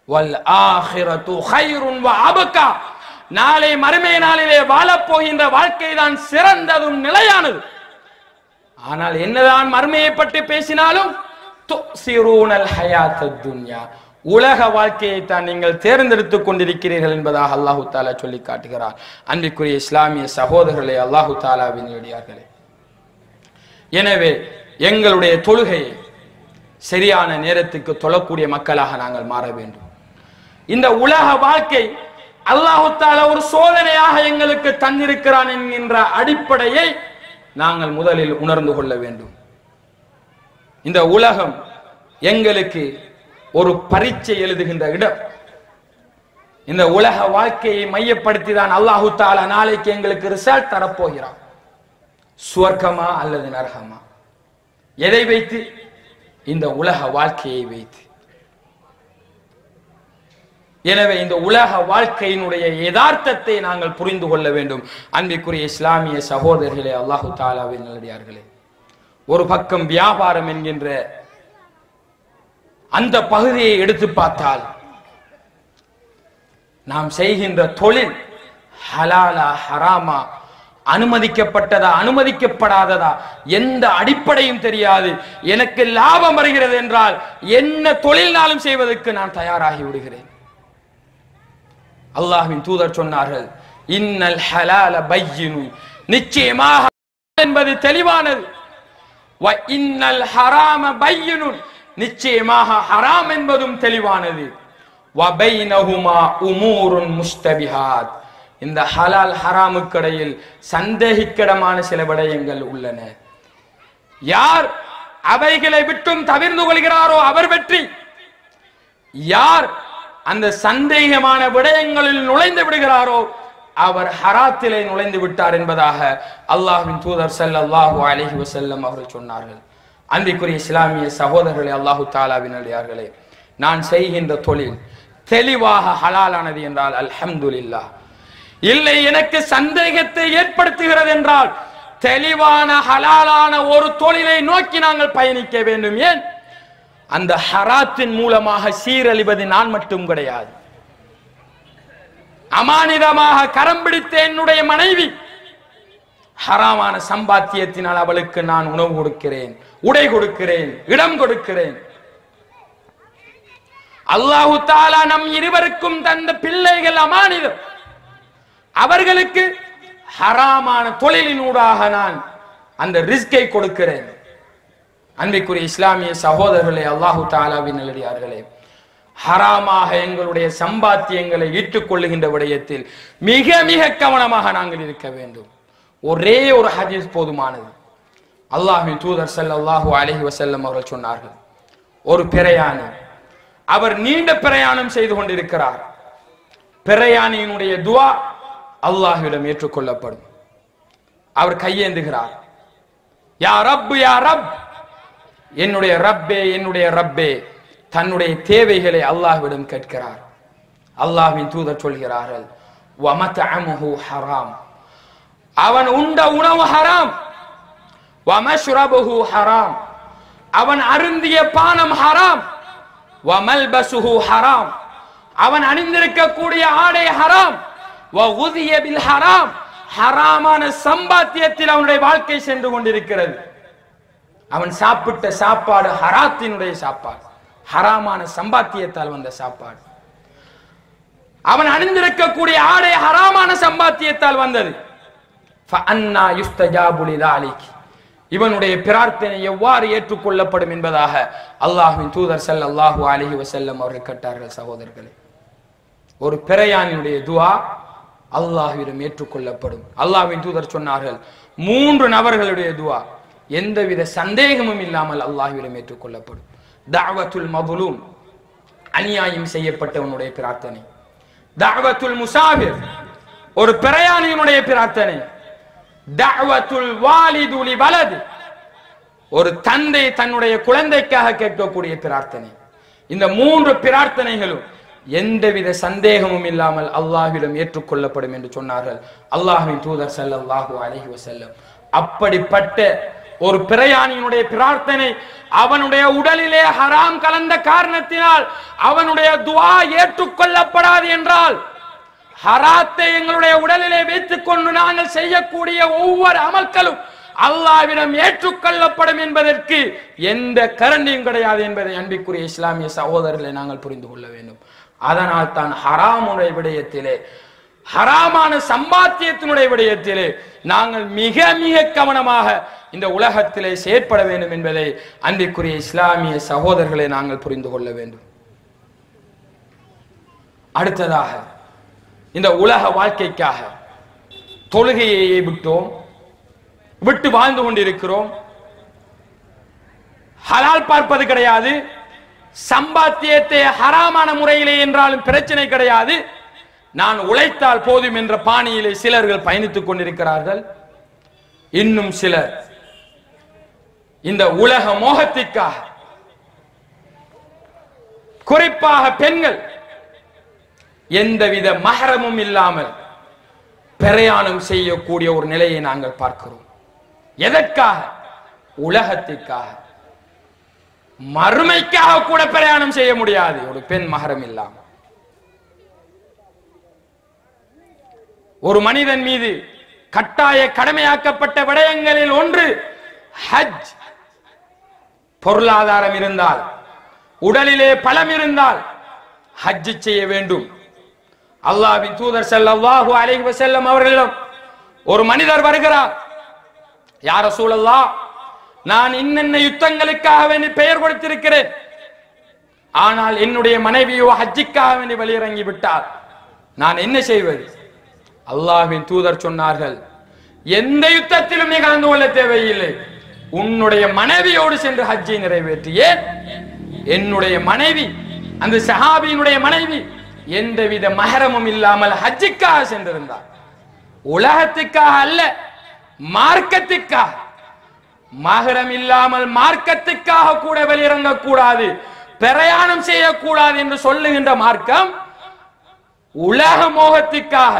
வல் ஆখিরাতু கைருன் வ அபகா, நாளை மறுமை நாளிலே வாழப் போகின்ற வாழ்க்கை தான் சிறந்ததும் நிலையானது. ஆனால் என்னதான் மறுமையை பற்றி பேசினாலும் துக்ஸிரூனல் ஹயாத்தத் துன்யா, உலக வாழ்க்கையை தான் நீங்கள் தேர்ந்தெடுத்துக் கொண்டிருக்கிறீர்கள் என்பதாக அல்லாஹு தஆலா சொல்லி காட்டுகிறார். அன்பிற்குரிய இஸ்லாமிய சகோதரர்களே, அல்லாஹு தஆலாவின் அடியார்களே, எனவே எங்களுடைய தொழுகையை சரியான நேரத்துக்கு தொழக்கூடிய மக்களாக நாங்கள் மாற வேண்டும். இந்த உலக வாழ்க்கை அல்லாஹு தஆலா ஒரு சோதனையாக எங்களுக்கு தந்திருக்கிறான் என்கின்ற அடிப்படையை நாங்கள் முதலில் உணர்ந்து கொள்ள வேண்டும். இந்த உலகம் எங்களுக்கு ஒரு பரீட்சை எழுதுகின்ற இடம். இந்த உலக வாழ்க்கையை மையப்படுத்தி தான் அல்லாஹு தஆலா நாளைக்கு எங்களுக்கு ரிசல்ட் தரப்போகிறான். சுவர்க்கமா அல்லது நரகமா? எதை வைத்து? இந்த உலக வாழ்க்கையை வைத்து. எனவே இந்த உலக வாழ்க்கையினுடைய யதார்த்தத்தை நாங்கள் புரிந்து கொள்ள வேண்டும். அன்பிற்குரிய இஸ்லாமிய சகோதரர்களே, அல்லாஹு தஆலாவின் நல்லடியார்களே, ஒரு பக்கம் வியாபாரம் என்கின்ற அந்த பகுதியை எடுத்து பார்த்தால் நாம் செய்கின்ற தொழில் ஹலாலா ஹராமா, அனுமதிக்கப்பட்டதா அனுமதிக்கப்படாததா எந்த அடிப்படையும் தெரியாது. எனக்கு லாபம் வருகிறது என்றால் என்ன தொழில்னாலும் செய்வதற்கு நான் தயாராகி விடுகிறேன். அல்லாஹ்வின் தூதர் சொன்னார்கள், இன்னல் ஹலால பையினுன், நிச்சயமாக என்பது தெளிவானது, வ இன்னல் ஹராம பையினுன், நிச்சயமாக ஹராம் என்பதும் தெளிவானது, வ பைனஹுமா உமூருன் முஸ்தபிஹாத், இந்த ஹலால் ஹராமுக்கு இடையில் சந்தேகிக்கிடமான சில விடயங்கள் உள்ளன. யார் அவைகளை விட்டும் தவிர்ந்து கொள்கிறாரோ அவர் வெற்றி. யார் அந்த சந்தேகமான விடயங்களில் நுழைந்து விடுகிறாரோ அவர் ஹராத்திலே நுழைந்து விட்டார் என்பதாக அல்லாஹ்வின் தூதர் ஸல்லல்லாஹு அலைஹி வஸல்லம் அவர்கள் சொன்னார்கள். அன்பிற்குரிய இஸ்லாமிய சகோதரர்களே, அல்லாஹு தஆலாவின் அடியார்களே, நான் செய்கின்ற தொழில் தெளிவாக ஹலாலானது என்றால் அல்ஹம்துலில்லாஹ். இல்லை எனக்கு சந்தேகத்தை ஏற்படுத்துகிறது என்றால் தெளிவான ஹலாலான ஒரு தொழிலை நோக்கி நாங்கள் பயணிக்க வேண்டும். ஏன்? அந்த ஹராத்தின் மூலமாக சீரழிவது நான் மட்டும் கிடையாது. அமானிதமாக கரம் பிடித்த என்னுடைய மனைவி, ஹராமான சம்பாத்தியத்தினால் அவளுக்கு நான் உணவு கொடுக்கிறேன், உடை கொடுக்கிறேன், இடம் கொடுக்கிறேன். அல்லாஹு தஆலா நம் இருவருக்கும் தந்த பிள்ளைகள் அமானிதம். அவர்களுக்கு ஹராமான தொழிலினூடாக நான் அந்த ரிஸ்கை கொடுக்கிறேன். அன்பிற்குரிய இஸ்லாமிய சகோதரர்களே, அல்லாஹு தஆலாவின் நல்லடியார்களே, ஹராமாக எங்களுடைய சம்பாத்தியங்களை ஈட்டுக் கொள்ளுகின்ற விடயத்தில் மிக மிக கவனமாக நாங்கள் இருக்க வேண்டும். ஒரே ஒரு ஹதீஸ் போதுமானது. அல்லாஹ்வின் தூதர் ஸல்லல்லாஹு அலைஹி வஸல்லம் அவர்கள் சொன்னார்கள், ஒரு பிரயாணி, அவர் நீண்ட பிரயாணம் செய்து கொண்டிருக்கிறார். பிரயாணியினுடைய துஆ அல்லாஹ்விடம் ஏற்றுக்கொள்ளப்படும். அவர் கையேந்துகிறார், யா ரப் யா ரப், என்னுடைய ரப்பே என்னுடைய ரப்பே, தன்னுடைய தேவைகளை அல்லாஹ்விடம் கேட்கிறார். அல்லாஹ்வின் தூதர் சொல்கிறார்கள், வமத்அமுஹு ஹராம், அவன் உண்ட உணவு ஹராம், வமஷ்ரபுஹு ஹராம், அவன் அருந்திய பானம் ஹராம், வமல்பசுஹு ஹராம், அவன் அணிந்திருக்கக்கூடிய ஆடை ஹராம், வகுதிய பில் ஹராம், ஹராமான சம்பாத்தியத்தில் அவனுடைய வாழ்க்கை சென்று கொண்டிருக்கிறது. அவன் சாப்பிட்ட சாப்பாடு ஹராத்தினுடைய சாப்பாடு, ஹராமான சம்பாத்தியத்தால் வந்த சாப்பாடு. அவன் அணிந்திருக்கக்கூடிய ஆடை ஹராமான சம்பாத்தியத்தால் வந்தது. ஃபஅன்னா யுஸ்தஜாபு லிதாலிக், இவனுடைய பிரார்த்தனை எவ்வாறு ஏற்றுக்கொள்ளப்படும் என்பதாக அல்லாஹ்வின் தூதர் ஸல்லல்லாஹு அலைஹி வஸல்லம் அவர்கள் கேட்டார்கள். சகோதரர்களே, ஒரு பிரயாணியுடைய துஆ அல்லாஹ்விடம் ஏற்றுக்கொள்ளப்படும். அல்லாஹ்வின் தூதர் சொன்னார்கள், 3 நபர்களுடைய துஆ எந்தவித சந்தேகமும் இல்லாமல் அல்லாஹ்விடம் ஏற்றுக்கொள்ளப்படும். தஅவத்துல் மظلوم, அநியாயம் செய்யப்பட்டவனுடைய பிரார்த்தனை. தஅவத்துல் முசாஃபிர், ஒரு பிரயாணியினுடைய பிரார்த்தனை. தஅவத்துல் வாலிது லிவலதி, ஒரு தந்தை தன்னுடைய குழந்தைக்காக கேட்கக்கூடிய பிரார்த்தனை. இந்த 3 பிரார்த்தனைகளும் எந்தவித சந்தேகமும் இல்லாமல் அல்லாஹ்விடம் ஏற்றுக்கொள்ளப்படும் என்று சொன்னார்கள் அல்லாஹ்வின் தூதர் ஸல்லல்லாஹு அலைஹி வஸல்லம். அப்படிப்பட்ட ஒரு பிரயாணியினுடைய பிரார்த்தனை அவனுடைய உடலிலே ஹராம் கலந்த காரணத்தினால் அவனுடைய துஆ ஏற்றுக்கொள்ளப்படாது என்றால், ஹராத்தை எங்களுடைய உடலிலே வைத்துக் கொண்டு நாங்கள் செய்யக்கூடிய ஒவ்வொரு அமல்களும் அல்லாஹ்விடம் ஏற்றுக்கொள்ளப்படும் என்பதற்கு எந்த கரண்டியும் கிடையாது என்பதை அன்பிற்குரிய இஸ்லாமிய சகோதரர்களை நாங்கள் புரிந்து கொள்ள வேண்டும். அதனால் தான் ஹராமுடைய விடயத்திலே, ஹராமான சம்பாத்தியத்தினுடைய விடயத்திலே நாங்கள் மிக மிக கவனமாக இந்த உலகத்திலே செயற்பட வேண்டும் என்பதை அன்பிற்குரிய இஸ்லாமிய சகோதரர்களை நாங்கள் புரிந்து கொள்ள வேண்டும். அடுத்ததாக, இந்த உலக வாழ்க்கைக்காக தொழுகையை விட்டு வாழ்ந்து கொண்டிருக்கிறோம். ஹலால் பார்ப்பது கிடையாது, சம்பாத்தியத்தை ஹராமான முறையிலே என்றாலும் பிரச்சனை கிடையாது, நான் உழைத்தால் போதும் என்ற பாணியிலே சிலர்கள் பயணித்துக் கொண்டிருக்கிறார்கள். இன்னும் சிலர் இந்த உலக மோகத்திற்காக, குறிப்பாக பெண்கள், எந்தவித மஹரமும் இல்லாமல் பிரயாணம் செய்யக்கூடிய ஒரு நிலையை நாங்கள் பார்க்கிறோம். எதற்காக? உலகத்திற்காக. மறுமைக்காக கூட பிரயாணம் செய்ய முடியாது ஒரு பெண் மஹரம் இல்லாமல். ஒரு மனிதன் மீது கட்டாய கடமையாக்கப்பட்ட விடயங்களில் ஒன்று ஹஜ். பொருளாதாரம் இருந்தால், உடலிலே பலம் இருந்தால் ஹஜ் செய்ய வேண்டும். அல்லாஹ்வின் தூதர் ஸல்லல்லாஹு அலைஹி வஸல்லம் அவர்களிடம் ஒரு மனிதர் வருகிறார். யா ரசூலல்லாஹ், நான் இன்னென்ன யுத்தங்களுக்காக வேண்டி பெயர் கொடுத்திருக்கிறேன், ஆனால் என்னுடைய மனைவியோ ஹஜ்ஜுக்காக வேண்டி வெளியிறங்கி விட்டார், நான் என்ன செய்வது? அல்லாஹ்வின் தூதர் சொன்னார்கள், எந்த யுத்தத்திலும் நீ கலந்து கொள்ள தேவையில்லை, உன்னுடைய மனைவியோடு சென்று ஹஜ்ஜை நிறைவேற்றி. ஏன்? என்னுடைய மனைவி, அந்த சஹாபியினுடைய மனைவி எந்தவித மஹரமும் இல்லாமல் ஹஜ்ஜுக்காக சென்றிருந்தார். உலகத்துக்காக அல்ல, மார்க்கத்துக்காக. மஹரம் இல்லாமல் மார்க்கத்துக்காக கூட வெளியிறங்க கூடாது, பிரயாணம் செய்யக்கூடாது என்று சொல்லுகின்ற மார்க்கம் உலக மோகத்துக்காக,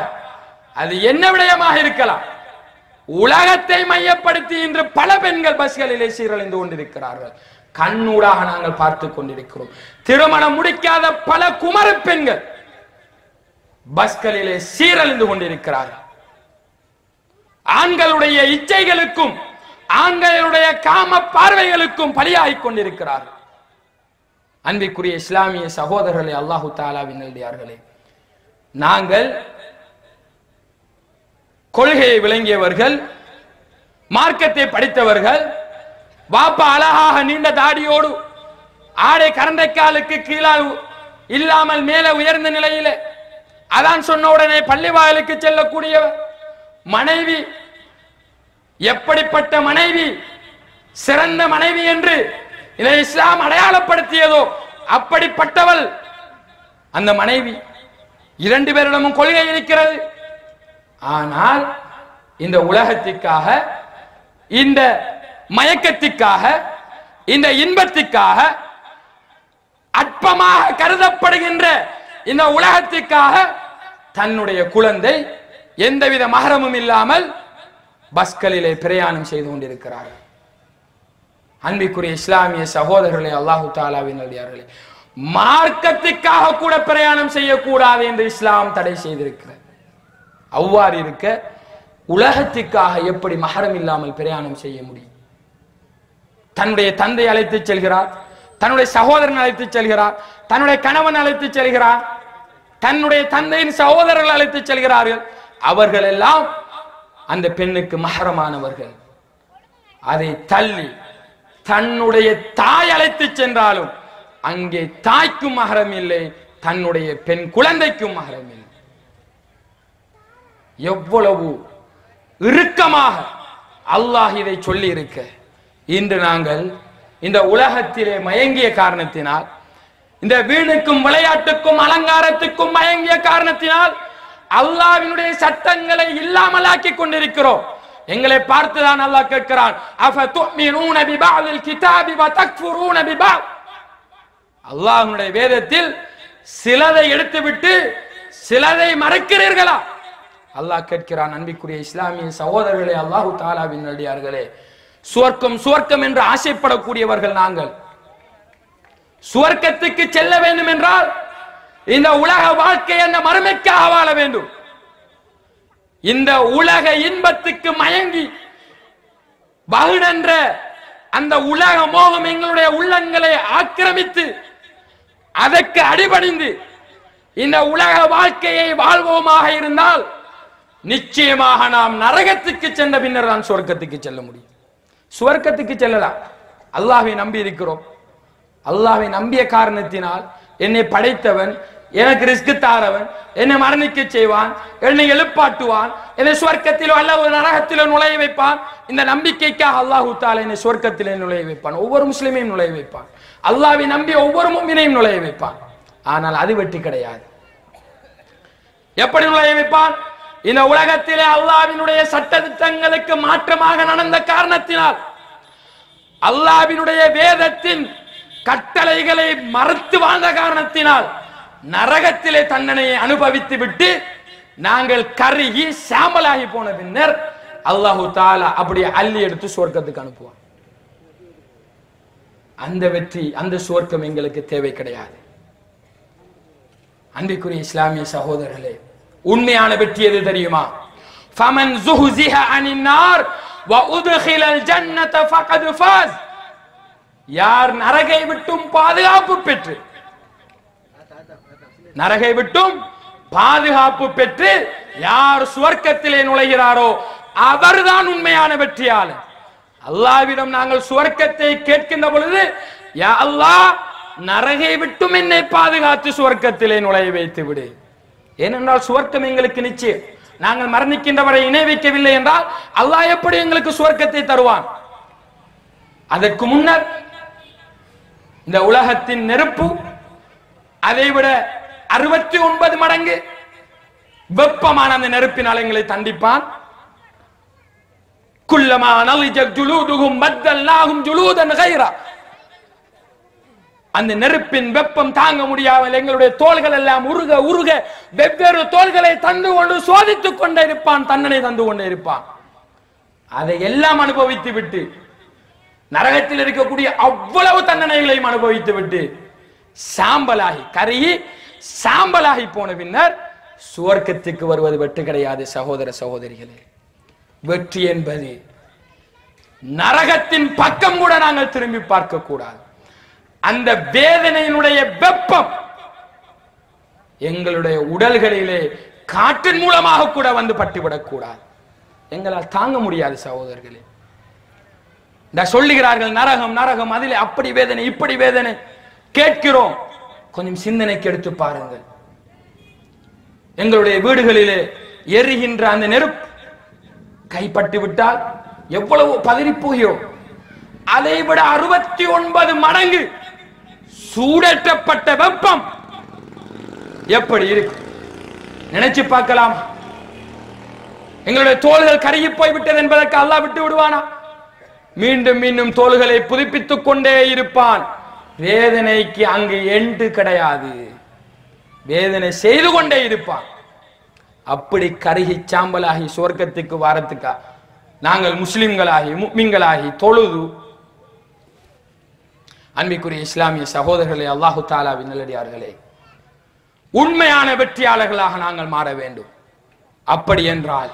அது என்ன விடயமாக இருக்கலாம், உலகத்தை மையப்படுத்தி இன்று பல பெண்கள் பஸ்களிலே சீரழிந்து கொண்டிருக்கிறார்கள். கண்ணூடாக நாங்கள் பார்த்து கொண்டிருக்கிறோம். திருமணம் முடிக்காத பல குமர பெண்கள் பஸ்களிலே சீரழிந்து கொண்டிருக்கிறார்கள். ஆண்களுடைய இச்சைகளுக்கும் ஆண்களுடைய காம பார்வைகளுக்கும் பலியாகிக் கொண்டிருக்கிறார்கள். அன்பிற்குரிய இஸ்லாமிய சகோதரர்களே, அல்லாஹு தஆலாவின் நல்லடியார்களே, நாங்கள் கொள்கையை விளங்கியவர்கள், மார்க்கத்தை படித்தவர்கள், வாப்பா அழகாக நீண்ட தாடியோடு ஆடை கரண்டைக்காலுக்கு கீழால் இல்லாமல் மேலே உயர்ந்த நிலையில அதான் சொன்ன உடனே பள்ளிவாயலுக்கு செல்லக்கூடியவர், மனைவி எப்படிப்பட்ட மனைவி, சிறந்த மனைவி என்று இதை இஸ்லாம் அடையாளப்படுத்தியதோ அப்படிப்பட்டவள் அந்த மனைவி. இரண்டு பேரிடமும் கொள்கை இருக்கிறது. ஆனால் இந்த உலகத்திற்காக, இந்த மயக்கத்திற்காக, இந்த இன்பத்திற்காக, அற்பமாக கருதப்படுகின்ற இந்த உலகத்திற்காக தன்னுடைய குழந்தை எந்தவித மஹரமும் இல்லாமல் பஸ்களிலே பிரயாணம் செய்து கொண்டிருக்கிறார்கள். அன்பிற்குரிய இஸ்லாமிய சகோதரர்களே, அல்லாஹு தஆலாவின் நல்லடியார்களே, மார்க்கத்துக்காக கூட பிரயாணம் செய்யக்கூடாது என்று இஸ்லாம் தடை செய்திருக்கிறது. அவ்வாறு இருக்க உலகத்திற்காக எப்படி மஹரம் இல்லாமல் பிரயாணம் செய்ய முடியும்? தன்னுடைய தந்தை அழைத்து செல்கிறார், தன்னுடைய சகோதரன் அழைத்து செல்கிறார், தன்னுடைய கணவன் அழைத்து செல்கிறார், தன்னுடைய தந்தையின் சகோதரர்கள் அழைத்து செல்கிறார்கள். அவர்கள் எல்லாம் அந்த பெண்ணுக்கு மஹரமானவர்கள். அதை தள்ளி தன்னுடைய தாய் அழைத்து சென்றாலும் அங்கே தாய்க்கும் மஹரம் இல்லை, தன்னுடைய பெண் குழந்தைக்கும் மஹரம் இல்லை. எவ்வளவு இறுக்கமாக அல்லாஹ் இதை சொல்லி இருக்க, இன்று நாங்கள் இந்த உலகத்திலே மயங்கிய காரணத்தினால், இந்த வீணுக்கும் விளையாட்டுக்கும் அலங்காரத்துக்கும் மயங்கிய காரணத்தினால் அல்லாஹ்வினுடைய சட்டங்களை இல்லாமலாக்கி கொண்டிருக்கிறோம். எங்களை பார்த்துதான் அல்லாஹ் கேட்கிறான், அஃபதுமினூன பிபஅதில் கிதாபி வதக்ஃபுரூன பிபஅத். அல்லாஹ்வுடைய வேதத்தில் சிலதை எடுத்துவிட்டு சிலதை மறக்கிறீர்களா? அல்லாஹ் கேட்கிறான். அன்பிற்குரிய இஸ்லாமிய சகோதரர்களே, அல்லாஹு தஆலாவின் நல்லடியார்களே, சுவர்க்கம் சுவர்க்கம் என்று ஆசைப்படக்கூடியவர்கள் நாங்கள். சுவர்க்கத்துக்கு செல்ல வேண்டும் என்றால் இந்த உலக வாழ்க்கை என்ன மறுமைக்காக வாழ வேண்டும். இந்த உலக இன்பத்துக்கு மயங்கி பகுடென்ற அந்த உலக மோகம் எங்களுடைய உள்ளங்களை ஆக்கிரமித்து அதற்கு அடிபணிந்து இந்த உலக வாழ்க்கையை வாழ்வோமாக இருந்தால் நிச்சயமாக நாம் நரகத்துக்கு சென்ற பின்னர் தான் சுவர்க்கத்துக்கு செல்ல முடியும். சுவர்க்கத்துக்கு செல்லலாம். அல்லாஹ்வை நம்பி இருக்கிறோம். அல்லாஹ்வை நம்பிய காரணத்தினால் என்னை படைத்தவன், எனக்கு ரிஸ்க் தாரவன், என்னை மரணிக்க செய்வான், என்னை எழுப்பாட்டுவான், என்னை சுவர்க்கத்திலோ அல்லது நரகத்திலோ நுழைய வைப்பான். இந்த நம்பிக்கைக்காக அல்லாஹ் தஆலா என்னை சுவர்க்கத்திலே நுழைய வைப்பான். ஒவ்வொரு முஸ்லிமையும் நுழைய வைப்பான். அல்லாஹ்வை நம்பி ஒவ்வொரு முஃமினையும் நுழைய வைப்பான். ஆனால் அது வெற்றி கிடையாது. எப்படி நுழைய வைப்பான்? இந்த உலகத்திலே அல்லாஹ்வினுடைய சட்டதிட்டங்களுக்கு மாற்றமாக நடந்த காரணத்தினால், அல்லாஹ்வினுடைய வேதத்தின் கட்டளைகளை மறுத்து வாழ்ந்த காரணத்தினால் நரகத்திலே தண்டனையை அனுபவித்து விட்டு நாங்கள் கருகி சாம்பலாகி போன பின்னர் அல்லாஹு தஆலா அப்படியே அள்ளி எடுத்து சுவர்க்கத்துக்கு அனுப்புவார். அந்த வெற்றி, அந்த சுவர்க்கம் எங்களுக்கு தேவை கிடையாது. அன்பிற்குரிய இஸ்லாமிய சகோதரர்களே, உண்மையான வெற்றி எது தெரியுமா? ஃபமன் ஸுஹ்ஸிஹ அனின் நார் வ உத்கிலல் ஜன்னத ஃபகத் ஃபாஸ். யார் நரகை விட்டும் பாதுகாப்பு பெற்று, நரகை விட்டும் பாதுகாப்பு பெற்று யார் சுவர்க்கத்திலே நுழைகிறாரோ அவர்தான் உண்மையான வெற்றியாளர். அல்லாஹ்விடம் நாங்கள் சுவர்க்கத்தை கேட்கின்ற பொழுது, யா அல்லாஹ், நரகை விட்டும் என்னை பாதுகாத்து சுவர்க்கத்திலே நுழைய வைத்து விடு. ஏனென்றால் சுவர்க்கம் எங்களுக்கு நிச்சயம். நாங்கள் மரணிக்கின்ற வரை இணை வைக்கவில்லை என்றால் அல்லாஹ் எப்படி எங்களுக்கு சுவர்க்கத்தை தருவான்? அதற்கு முன்னர் இந்த உலகத்தின் நெருப்பு அதைவிட 69 மடங்கு வெப்பமான அந்த நெருப்பினால் எங்களை தண்டிப்பான். குல்லமா நலிஜத் ஜுலூதுஹும் பத்தல்நாஹும் ஜுலூதன் கைரா. அந்த நெருப்பின் வெப்பம் தாங்க முடியாமல் எங்களுடைய தோள்கள் எல்லாம் உருக உருக வெவ்வேறு தோள்களை தந்து கொண்டு சோதித்துக் கொண்டே இருப்பான், தண்டனை தந்து கொண்டே இருப்பான். அதை எல்லாம் அனுபவித்து விட்டு, நரகத்தில் இருக்கக்கூடிய அவ்வளவு தண்டனைகளையும் அனுபவித்து விட்டு சாம்பலாகி கருகி சாம்பலாகி போன பின்னர் சுவர்க்கத்துக்கு வருவது வெற்றி கிடையாது. சகோதர சகோதரிகளே, வெற்றி என்பது நரகத்தின் பக்கம் கூட நாங்கள் திரும்பி பார்க்க கூடாது. அந்த வேதனையினுடைய வெப்பம் எங்களுடைய உடல்களிலே காற்றின் மூலமாக கூட வந்து பட்டுவிடக் கூடாது. எங்களால் தாங்க முடியாது சகோதரர்களே. சொல்லுகிறார்கள் நரகம் நரகம், அதிலே அப்படி வேதனை இப்படி வேதனை கேட்கிறோம். கொஞ்சம் சிந்தனைக்கு எடுத்து பாருங்கள். எங்களுடைய வீடுகளிலே எரிகின்ற அந்த நெருப்பு கைப்பட்டு விட்டால் எவ்வளவு பதறி போகிறோம். அதை விட 69 மடங்கு சூடேற்றப்பட்ட வெப்பம் எப்படி இருக்கும் நினைச்சு பார்க்கலாம். எங்களுடைய தோள்கள் கருகி போய்விட்டது என்பதற்கு அல்லாஹ் விட்டு விடுவானா? மீண்டும் மீண்டும் தோள்களை புதுப்பித்துக் கொண்டே இருப்பான். வேதனைக்கு அங்கு எண்டு கிடையாது, வேதனை செய்து கொண்டே இருப்பான். அப்படி கருகி சாம்பலாகி சுவர்க்கத்துக்கு வாரத்துக்கா நாங்கள் முஸ்லிம்களாகி முஃமின்களாகி தொழுது? அன்பிற்குரிய இஸ்லாமிய சகோதரர்களே, அல்லாஹு தஆலாவின் நல்லடியார்களே, உண்மையான வெற்றியாளர்களாக நாங்கள் மாற வேண்டும். அப்படி என்றால்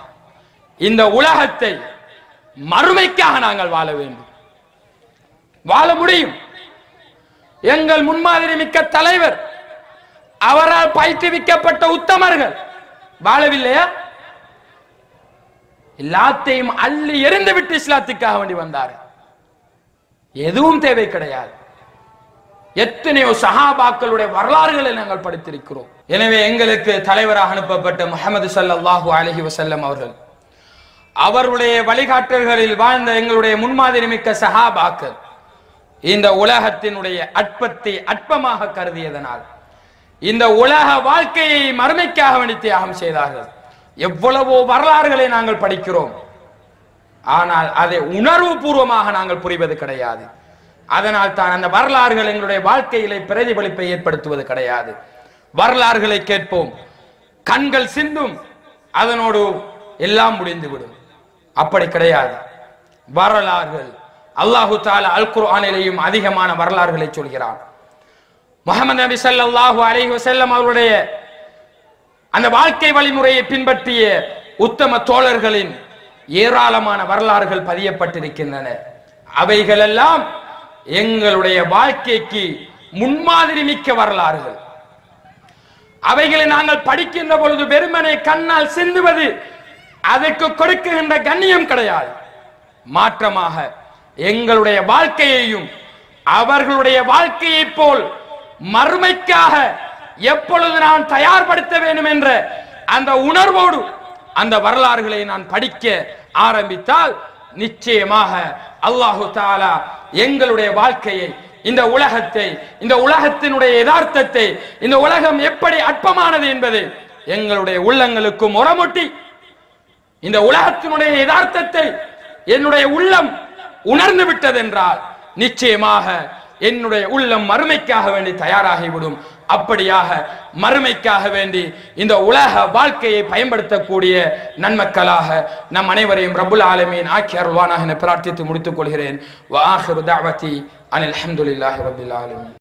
இந்த உலகத்தை மறுமைக்காக நாங்கள் வாழ வேண்டும். வாழ முடியும். எங்கள் முன்மாதிரி மிக்க தலைவர், அவரால் பயிற்றுவிக்கப்பட்ட உத்தமர்கள் வாழவில்லையா? எல்லாத்தையும் அள்ளி எறிந்து விட்டு இஸ்லாத்துக்காக வேண்டி வந்தார். எதுவும் தேவை கிடையாது. எத்தனையோ சஹாபாக்களுடைய வரலாறுகளை நாங்கள் படித்திருக்கிறோம். எனவே எங்களுக்கு தலைவராக அனுப்பப்பட்ட முஹம்மது ஸல்லல்லாஹு அலைஹி வஸல்லம் அவர்கள், அவருடைய வழிகாட்டல்களில் வாழ்ந்த எங்களுடைய முன்மாதிரி மிக்க சஹாபாக்கள் இந்த உலகத்தினுடைய அற்பத்தை அற்பமாக கருதியதனால் இந்த உலக வாழ்க்கையை மறுமைக்காக வேண்டி தியாகம் செய்தார்கள். எவ்வளவோ வரலாறுகளை நாங்கள் படிக்கிறோம், ஆனால் அதை உணர்வு பூர்வமாக நாங்கள் புரிவது கிடையாது. அதனால் தான் அந்த வரலாறுகள் எங்களுடைய வாழ்க்கையிலே பிரதிபலிப்பை ஏற்படுத்துவது கிடையாது. வரலாறுகளை கேட்போம், கண்கள் சிந்தும், அதனோடு எல்லாம் முடிந்துவிடும். அப்படி கிடையாது. வரலாறுகள் அல்லாஹு தஆலா அல் குர்ஆனிலேயும் அதிகமான வரலாறுகளை சொல்கிறான். முஹம்மது நபி ஸல்லல்லாஹு அலைஹி வஸல்லம் அவருடைய அந்த வாழ்க்கை வழிமுறையை பின்பற்றிய உத்தம தோழர்களின் ஏராளமான வரலாறுகள் பதியப்பட்டிருக்கின்றன. அவைகளெல்லாம் எங்களுடைய வாழ்க்கைக்கு முன்மாதிரி மிக்க வரலாறுகள். அவைகளை நாங்கள் படிக்கின்ற பொழுது வெறுமனே கண்ணால் சிந்துவது அதற்கு கொடுக்கின்ற கண்ணியம் கிடையாது. மாற்றமாக எங்களுடைய வாழ்க்கையையும் அவர்களுடைய வாழ்க்கையை போல் மறுமைக்காக எப்பொழுது நான் தயார்படுத்த வேண்டும் என்ற அந்த உணர்வோடு அந்த வரலாறுகளை நான் படிக்க ஆரம்பித்தால் நிச்சயமாக அல்லாஹு தஆலா எங்களுடைய வாழ்க்கையை, இந்த உலகத்தை, இந்த உலகத்தினுடைய யதார்த்தத்தை, இந்த உலகம் எப்படி அற்பமானது என்பதை எங்களுடைய உள்ளங்களுக்கு முறமுட்டி இந்த உலகத்தினுடைய யதார்த்தத்தை என்னுடைய உள்ளம் உணர்ந்து விட்டதென்றால் நிச்சயமாக என்னுடைய உள்ளம் மறுமைக்காக வேண்டி தயாராகிவிடும். அப்படியாக மறுமைக்காக வேண்டி இந்த உலக வாழ்க்கையை பயன்படுத்தக்கூடிய நன்மக்களாக நம் அனைவரையும் ரப்புல் ஆலமீன் ஆக்கி அருள்வானாக என பிரார்த்தித்து முடித்துக் கொள்கிறேன். வ ஆகிரு தஅவதி அனில் ஹம்துலில்லாஹி ரப்பில் ஆலமீன்.